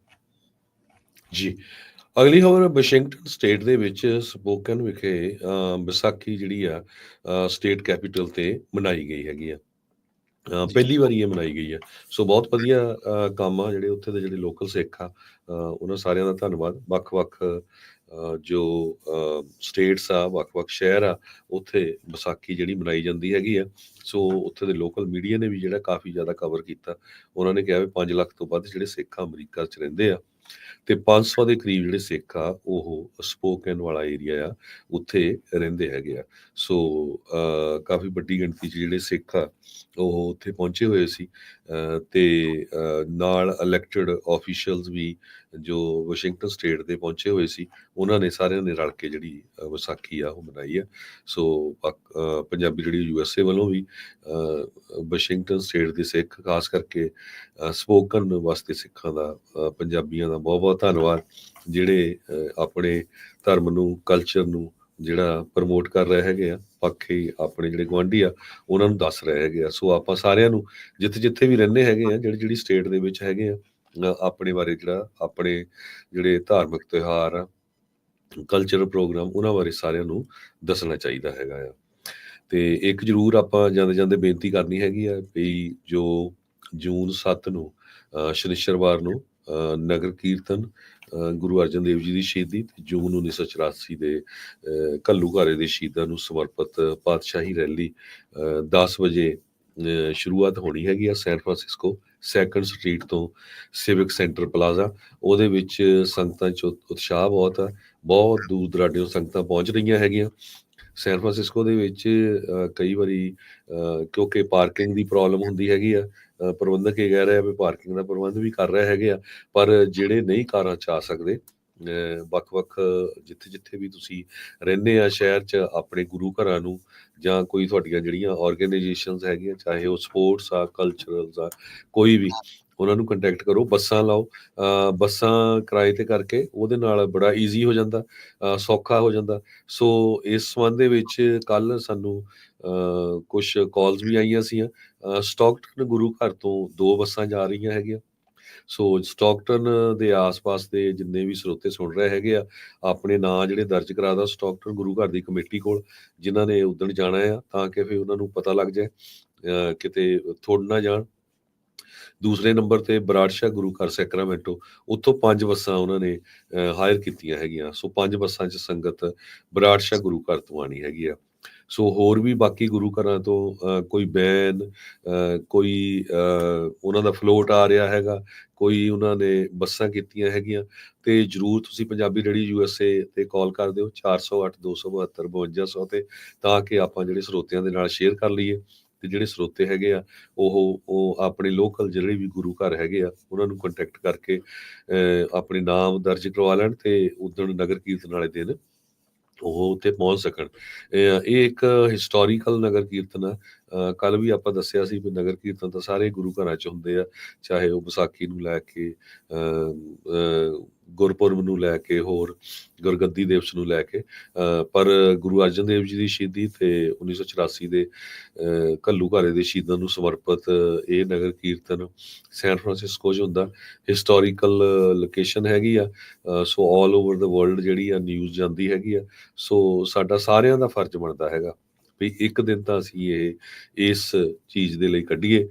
ਜੀ, ਅਗਲੀ ਖਬਰ ਵਾਸ਼ਿੰਗਟਨ ਸਟੇਟ ਦੇ ਵਿੱਚ ਸਪੋਕਨ ਵਿਖੇ ਵਿਸਾਖੀ ਜਿਹੜੀ ਆ ਸਟੇਟ ਕੈਪੀਟਲ ਤੇ ਮਨਾਈ ਗਈ ਹੈਗੀ ਆ। ਪਹਿਲੀ ਵਾਰੀ ਇਹ ਮਨਾਈ ਗਈ ਹੈ। ਸੋ ਬਹੁਤ ਵਧੀਆ ਕੰਮ ਆ। ਜਿਹੜੇ ਉੱਥੇ ਦੇ ਜਿਹੜੇ ਲੋਕਲ ਸਿੱਖ ਆ, ਉਹਨਾਂ ਸਾਰਿਆਂ ਦਾ ਧੰਨਵਾਦ। ਵੱਖ-ਵੱਖ ਜੋ ਸਟੇਟਸ ਆ, ਵੱਖ-ਵੱਖ ਸ਼ਹਿਰ ਆ, ਉੱਥੇ ਵਿਸਾਖੀ ਜਿਹੜੀ ਮਨਾਈ ਜਾਂਦੀ ਹੈਗੀ ਆ। ਸੋ ਉੱਥੇ ਦੇ ਲੋਕਲ ਮੀਡੀਆ ਨੇ ਵੀ ਜਿਹੜਾ ਕਾਫੀ ਜ਼ਿਆਦਾ ਕਵਰ ਕੀਤਾ। ਉਹਨਾਂ ਨੇ ਕਿਹਾ ਵੀ 5 ਲੱਖ ਤੋਂ ਵੱਧ ਜਿਹੜੇ ਸਿੱਖ ਆ ਅਮਰੀਕਾ 'ਚ ਰਹਿੰਦੇ ਆ ਤੇ 500 ਦੇ ਕਰੀਬ ਜਿਹੜੇ ਸਿੱਖ ਆ ਉਹ ਸਪੋਕਨ ਵਾਲਾ ਏਰੀਆ ਆ, ਉੱਥੇ ਰਹਿੰਦੇ ਹੈਗੇ ਆ। ਸੋ ਕਾਫੀ ਵੱਡੀ ਗਿਣਤੀ 'ਚ ਜਿਹੜੇ ਸਿੱਖ ਆ ਉਹ ਉੱਥੇ ਪਹੁੰਚੇ ਹੋਏ ਸੀ ਤੇ ਨਾਲ ਇਲੈਕਟਡ ਆਫੀਸ਼ੀਅਲਸ ਵੀ ਜੋ ਵਾਸ਼ਿੰਗਟਨ ਸਟੇਟ ਦੇ ਪਹੁੰਚੇ ਹੋਏ ਸੀ। ਉਹਨਾਂ ਨੇ ਸਾਰਿਆਂ ਨੇ ਰਲ ਕੇ ਜਿਹੜੀ ਵਿਸਾਖੀ ਆ ਉਹ ਮਨਾਈ ਆ। ਸੋ ਪੰਜਾਬੀ ਜਿਹੜੀ USA ਵੱਲੋਂ ਵੀ ਵਾਸ਼ਿੰਗਟਨ ਸਟੇਟ ਦੇ ਸਿੱਖ, ਖਾਸ ਕਰਕੇ ਸਪੋਕਨ ਵਾਸਤੇ ਸਿੱਖਾਂ ਦਾ, ਪੰਜਾਬੀਆਂ ਦਾ ਬਹੁਤ ਬਹੁਤ ਧੰਨਵਾਦ, ਜਿਹੜੇ ਆਪਣੇ ਧਰਮ ਨੂੰ, ਕਲਚਰ ਨੂੰ ਜਿਹੜਾ ਪ੍ਰਮੋਟ ਕਰ ਰਹੇ ਹੈਗੇ ਆ। ਬਾਕੀ ਆਪਣੇ ਜਿਹੜੇ ਗੁਆਂਢੀ ਆ ਉਹਨਾਂ ਨੂੰ ਦੱਸ ਰਹੇ ਹੈਗੇ ਆ। ਸੋ ਆਪਾਂ ਸਾਰਿਆਂ ਨੂੰ ਜਿੱਥੇ ਜਿੱਥੇ ਵੀ ਰਹਿੰਦੇ ਹੈਗੇ ਆ, ਜਿਹੜੀ ਸਟੇਟ ਦੇ ਵਿੱਚ ਹੈਗੇ ਆ, ਆਪਣੇ ਬਾਰੇ ਜਿਹੜਾ ਆਪਣੇ ਜਿਹੜੇ ਧਾਰਮਿਕ ਤਿਉਹਾਰ ਆ, ਕਲਚਰਲ ਪ੍ਰੋਗਰਾਮ, ਉਹਨਾਂ ਬਾਰੇ ਸਾਰਿਆਂ ਨੂੰ ਦੱਸਣਾ ਚਾਹੀਦਾ ਹੈਗਾ ਆ। ਤੇ ਇੱਕ ਜ਼ਰੂਰ ਆਪਾਂ ਜਾਂਦੇ ਜਾਂਦੇ ਬੇਨਤੀ ਕਰਨੀ ਹੈਗੀ ਆ ਵੀ ਜੋ ਜੂਨ 7 ਨੂੰ ਸ਼ਨੀਚਰਵਾਰ ਨੂੰ ਨਗਰ ਕੀਰਤਨ ਗੁਰੂ ਅਰਜਨ ਦੇਵ ਜੀ ਦੀ ਸ਼ਹੀਦੀ ਤੇ ਜੂਨ 1984 ਦੇ ਘੱਲੂਘਾਰੇ ਦੇ ਸ਼ਹੀਦਾਂ ਨੂੰ ਸਮਰਪਿਤ ਪਾਤਸ਼ਾਹੀ ਰੈਲੀ 10 ਵਜੇ ਸ਼ੁਰੂਆਤ ਹੋਣੀ ਹੈਗੀ ਆ ਸੈਨ ਫਰਾਂਸਿਸਕੋ 2nd ਸਟਰੀਟ ਤੋਂ ਸਿਵਿਕ ਸੈਂਟਰ ਪਲਾਜ਼ਾ। ਉਹਦੇ ਵਿੱਚ ਸੰਗਤਾਂ 'ਚ ਉਤਸ਼ਾਹ ਬਹੁਤ ਆ, ਬਹੁਤ ਦੂਰ ਦਰਾਡਿਓਂ ਸੰਗਤਾਂ ਪਹੁੰਚ ਰਹੀਆਂ ਹੈਗੀਆਂ। ਸੈਨ ਫਰਾਂਸਿਸਕੋ ਦੇ ਵਿੱਚ ਕਈ ਵਾਰੀ ਕਿਉਂਕਿ ਪਾਰਕਿੰਗ ਦੀ ਪ੍ਰੋਬਲਮ ਹੁੰਦੀ ਹੈਗੀ ਆ, ਪ੍ਰਬੰਧਕ ਇਹ ਕਹਿ ਰਿਹਾ ਵੀ ਪਾਰਕਿੰਗ ਦਾ ਪ੍ਰਬੰਧ ਵੀ ਕਰ ਰਹੇ ਹੈਗੇ ਆ, ਪਰ ਜਿਹੜੇ ਨਹੀਂ ਕਾਰਾਂ 'ਚ ਆ ਸਕਦੇ, ਵੱਖ-ਵੱਖ ਜਿੱਥੇ ਜਿੱਥੇ ਵੀ ਤੁਸੀਂ ਰਹਿੰਦੇ ਆ ਸ਼ਹਿਰ 'ਚ, ਆਪਣੇ ਗੁਰੂ ਘਰਾਂ ਨੂੰ ਜਾਂ ਕੋਈ ਤੁਹਾਡੀਆਂ ਜਿਹੜੀਆਂ ਆਰਗੇਨਾਈਜੇਸ਼ਨਸ ਹੈਗੀਆਂ, ਚਾਹੇ ਉਹ ਸਪੋਰਟਸ ਆ, ਕਲਚਰਲਸ ਆ, ਕੋਈ ਵੀ, ਉਹਨਾਂ ਨੂੰ ਕੰਟੈਕਟ ਕਰੋ, ਬੱਸਾਂ ਲਾਓ। ਬੱਸਾਂ ਕਿਰਾਏ ਤੇ ਕਰਕੇ ਉਹਦੇ ਨਾਲ ਬੜਾ ਈਜ਼ੀ ਹੋ ਜਾਂਦਾ, ਸੌਖਾ ਹੋ ਜਾਂਦਾ। ਸੋ ਇਸ ਸੰਬੰਧ ਦੇ ਵਿੱਚ ਕੱਲ੍ਹ ਸਾਨੂੰ ਕੁਛ ਕਾਲਸ ਵੀ ਆਈਆਂ ਸੀਆਂ। ਸਟਾਕਟਨ ਗੁਰੂ ਘਰ ਤੋਂ 2 ਬੱਸਾਂ ਜਾ ਰਹੀਆਂ ਹੈਗੀਆਂ। ਸੋ ਸਟਾਕਟਨ ਦੇ ਆਸ-ਪਾਸ ਦੇ ਜਿੰਨੇ ਵੀ ਸਰੋਤੇ ਸੁਣ ਰਹੇ ਹੈਗੇ ਆ, ਆਪਣੇ ਨਾਂ ਜਿਹੜੇ ਦਰਜ ਕਰਾ ਦਿਓ ਸਟਾਕਟਨ ਗੁਰੂ ਘਰ ਦੀ ਕਮੇਟੀ ਕੋਲ, ਜਿਨ੍ਹਾਂ ਨੇ ਉੱਦਣ ਜਾਣਾ ਆ, ਤਾਂ ਕਿ ਫਿਰ ਉਹਨਾਂ ਨੂੰ ਪਤਾ ਲੱਗ ਜਾਏ, ਕਿਤੇ ਥੁੜ ਨਾ ਜਾਣ। ਦੂਸਰੇ ਨੰਬਰ ਤੇ ਬਰਾੜਸ਼ਾਹ ਗੁਰੂ ਘਰ ਸੈਕਰਾਮੈਂਟੋ, ਉੱਥੋਂ 5 ਬੱਸਾਂ ਉਹਨਾਂ ਨੇ ਹਾਇਰ ਕੀਤੀਆਂ ਹੈਗੀਆਂ। ਸੋ 5 ਬੱਸਾਂ 'ਚ ਸੰਗਤ ਬਰਾੜਸ਼ਾਹ ਗੁਰੂ ਘਰ ਤੋਂ ਆਉਣੀ ਹੈਗੀ ਆ। ਸੋ ਹੋਰ ਵੀ ਬਾਕੀ ਗੁਰੂ ਘਰਾਂ ਤੋਂ ਕੋਈ ਬੈਨ, ਕੋਈ ਉਹਨਾਂ ਦਾ ਫਲੋਟ ਆ ਰਿਹਾ ਹੈਗਾ, ਕੋਈ ਉਹਨਾਂ ਨੇ ਬੱਸਾਂ ਕੀਤੀਆਂ ਹੈਗੀਆਂ। ਤੇ ਜ਼ਰੂਰ ਤੁਸੀਂ ਪੰਜਾਬੀ ਰੇਡੀਓ USA ਤੇ ਕਾਲ ਕਰ ਦਿਓ 408-272-5200 ਤੇ, ਤਾਂ ਕਿ ਆਪਾਂ ਜਿਹੜੇ ਸਰੋਤਿਆਂ ਦੇ ਨਾਲ ਸ਼ੇਅਰ ਕਰ ਲਈਏ। ਤੇ ਜਿਹੜੇ ਸਰੋਤੇ ਹੈਗੇ ਆ ਉਹ ਆਪਣੇ ਲੋਕਲ ਜਿਹੜੇ ਵੀ ਗੁਰੂ ਘਰ ਹੈਗੇ ਆ ਉਹਨਾਂ ਨੂੰ ਕੰਟੈਕਟ ਕਰਕੇ ਆਪਣੇ ਨਾਮ ਦਰਜ ਕਰਵਾ ਲੈਣ ਤੇ ਉਦਣ ਨਗਰ ਕੀਰਤਨ ਵਾਲੇ ਦਿਨ ਉਹ ਉੱਥੇ ਪਹੁੰਚ ਸਕਣ। ਇਹ ਇੱਕ ਹਿਸਟੋਰੀਕਲ ਨਗਰ ਕੀਰਤਨ ਆ। ਕੱਲ੍ਹ ਵੀ ਆਪਾਂ ਦੱਸਿਆ ਸੀ ਵੀ ਨਗਰ ਕੀਰਤਨ ਤਾਂ ਸਾਰੇ ਗੁਰੂ ਘਰਾਂ 'ਚ ਹੁੰਦੇ ਆ, ਚਾਹੇ ਉਹ ਵਿਸਾਖੀ ਨੂੰ ਲੈ ਕੇ, ਗੁਰਪੁਰਬ ਨੂੰ ਲੈ ਕੇ, ਹੋਰ ਗੁਰਗੱਦੀ ਦਿਵਸ ਨੂੰ ਲੈ ਕੇ। ਪਰ ਗੁਰੂ ਅਰਜਨ ਦੇਵ ਜੀ ਦੀ ਸ਼ਹੀਦੀ ਤੇ 1984 ਦੇ ਘੱਲੂਘਾਰੇ ਦੇ ਸ਼ਹੀਦਾਂ ਨੂੰ ਸਮਰਪਿਤ ਇਹ ਨਗਰ ਕੀਰਤਨ ਸੈਨ ਫਰਾਂਸਿਸਕੋ 'ਚ ਹੁੰਦਾ। ਹਿਸਟੋਰੀਕਲ ਲੋਕੇਸ਼ਨ ਹੈਗੀ ਆ। ਸੋ ਆਲ ਓਵਰ ਦਾ ਵਰਲਡ ਜਿਹੜੀ ਆ ਨਿਊਜ਼ ਜਾਂਦੀ ਹੈਗੀ ਆ। ਸੋ ਸਾਡਾ ਸਾਰਿਆਂ ਦਾ ਫਰਜ਼ ਬਣਦਾ ਹੈਗਾ ਵੀ ਇੱਕ ਦਿਨ ਤਾਂ ਅਸੀਂ ਇਸ ਚੀਜ਼ ਦੇ ਲਈ ਕੱਢੀਏ,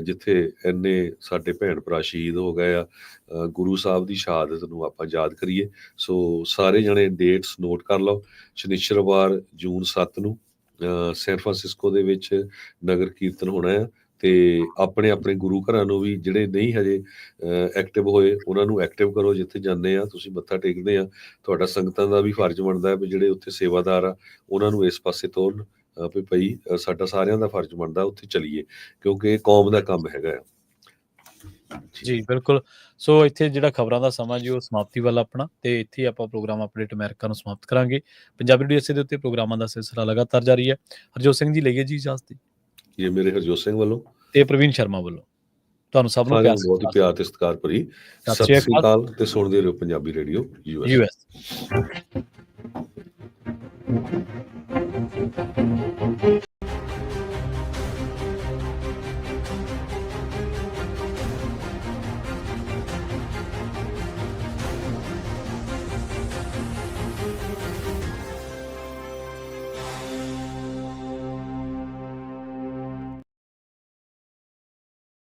ਜਿੱਥੇ ਇੰਨੇ ਸਾਡੇ ਭੈਣ ਭਰਾ ਸ਼ਹੀਦ ਹੋ ਗਏ ਆ। ਗੁਰੂ ਸਾਹਿਬ ਦੀ ਸ਼ਹਾਦਤ ਨੂੰ ਆਪਾਂ ਯਾਦ ਕਰੀਏ। ਸੋ ਸਾਰੇ ਜਣੇ ਡੇਟਸ ਨੋਟ ਕਰ ਲਓ। ਸ਼ਨੀਚਰਵਾਰ ਜੂਨ 7 ਨੂੰ ਸੈਨ ਫਰਾਂਸਿਸਕੋ ਦੇ ਵਿੱਚ ਨਗਰ ਕੀਰਤਨ ਹੋਣਾ ਆ। ਤੇ ਆਪਣੇ ਆਪਣੇ ਗੁਰੂ ਘਰਾਂ ਨੂੰ ਵੀ, ਜਿਹੜੇ ਨਹੀਂ ਹਜੇ ਐਕਟਿਵ ਹੋਏ, ਉਹਨਾਂ ਨੂੰ ਐਕਟਿਵ ਕਰੋ। ਜਿੱਥੇ ਜਾਂਦੇ ਆ ਤੁਸੀਂ ਮੱਥਾ ਟੇਕਦੇ ਆ, ਤੁਹਾਡਾ ਸੰਗਤਾਂ ਦਾ ਵੀ ਫਰਜ਼ ਬਣਦਾ ਹੈ ਵੀ ਜਿਹੜੇ ਉੱਥੇ ਸੇਵਾਦਾਰ ਆ ਉਹਨਾਂ ਨੂੰ ਇਸ ਪਾਸੇ ਤੋਰਨ ਵੀ ਭਈ ਸਾਡਾ ਸਾਰਿਆਂ ਦਾ ਫਰਜ਼ ਬਣਦਾ ਉੱਥੇ ਚਲੀਏ, ਕਿਉਂਕਿ ਇਹ ਕੌਮ ਦਾ ਕੰਮ ਹੈਗਾ ਆ। ਜੀ ਬਿਲਕੁਲ। ਸੋ ਇੱਥੇ ਜਿਹੜਾ ਖਬਰਾਂ ਦਾ ਸਮਾਂ ਜੀ ਉਹ ਸਮਾਪਤੀ ਵੱਲ ਆਪਣਾ, ਤੇ ਇੱਥੇ ਆਪਾਂ ਪ੍ਰੋਗਰਾਮ ਅਪਡੇਟ ਅਮਰੀਕਾ ਨੂੰ ਸਮਾਪਤ ਕਰਾਂਗੇ। ਪੰਜਾਬੀ ਰੇਡੀਓ ਇਸੇ ਦੇ ਉੱਤੇ ਪ੍ਰੋਗਰਾਮਾਂ ਦਾ ਸਿਲਸਿਲਾ ਲਗਾਤਾਰ ਜਾਰੀ ਹੈ। ਹਰਜੋਤ ਸਿੰਘ ਜੀ ਲਈਏ ਜੀ ਇਜਾਜ਼ਤ। ਇਹ ਮੇਰੇ ਹਰਜੋਤ ਸਿੰਘ ਵੱਲੋਂ ਤੇ ਪ੍ਰਵੀਨ ਸ਼ਰਮਾ ਵੱਲੋਂ ਤੁਹਾਨੂੰ ਸਭ ਨੂੰ ਸਾਰਿਆਂ ਨੂੰ ਬਹੁਤ ਹੀ ਪਿਆਰ ਤੇ ਸਤਿਕਾਰ ਭਰੀ ਸਤਿ ਸ੍ਰੀ ਅਕਾਲ ਤੇ ਸੁਣਦੇ ਰਹੋ ਪੰਜਾਬੀ ਰੇਡੀਓ US।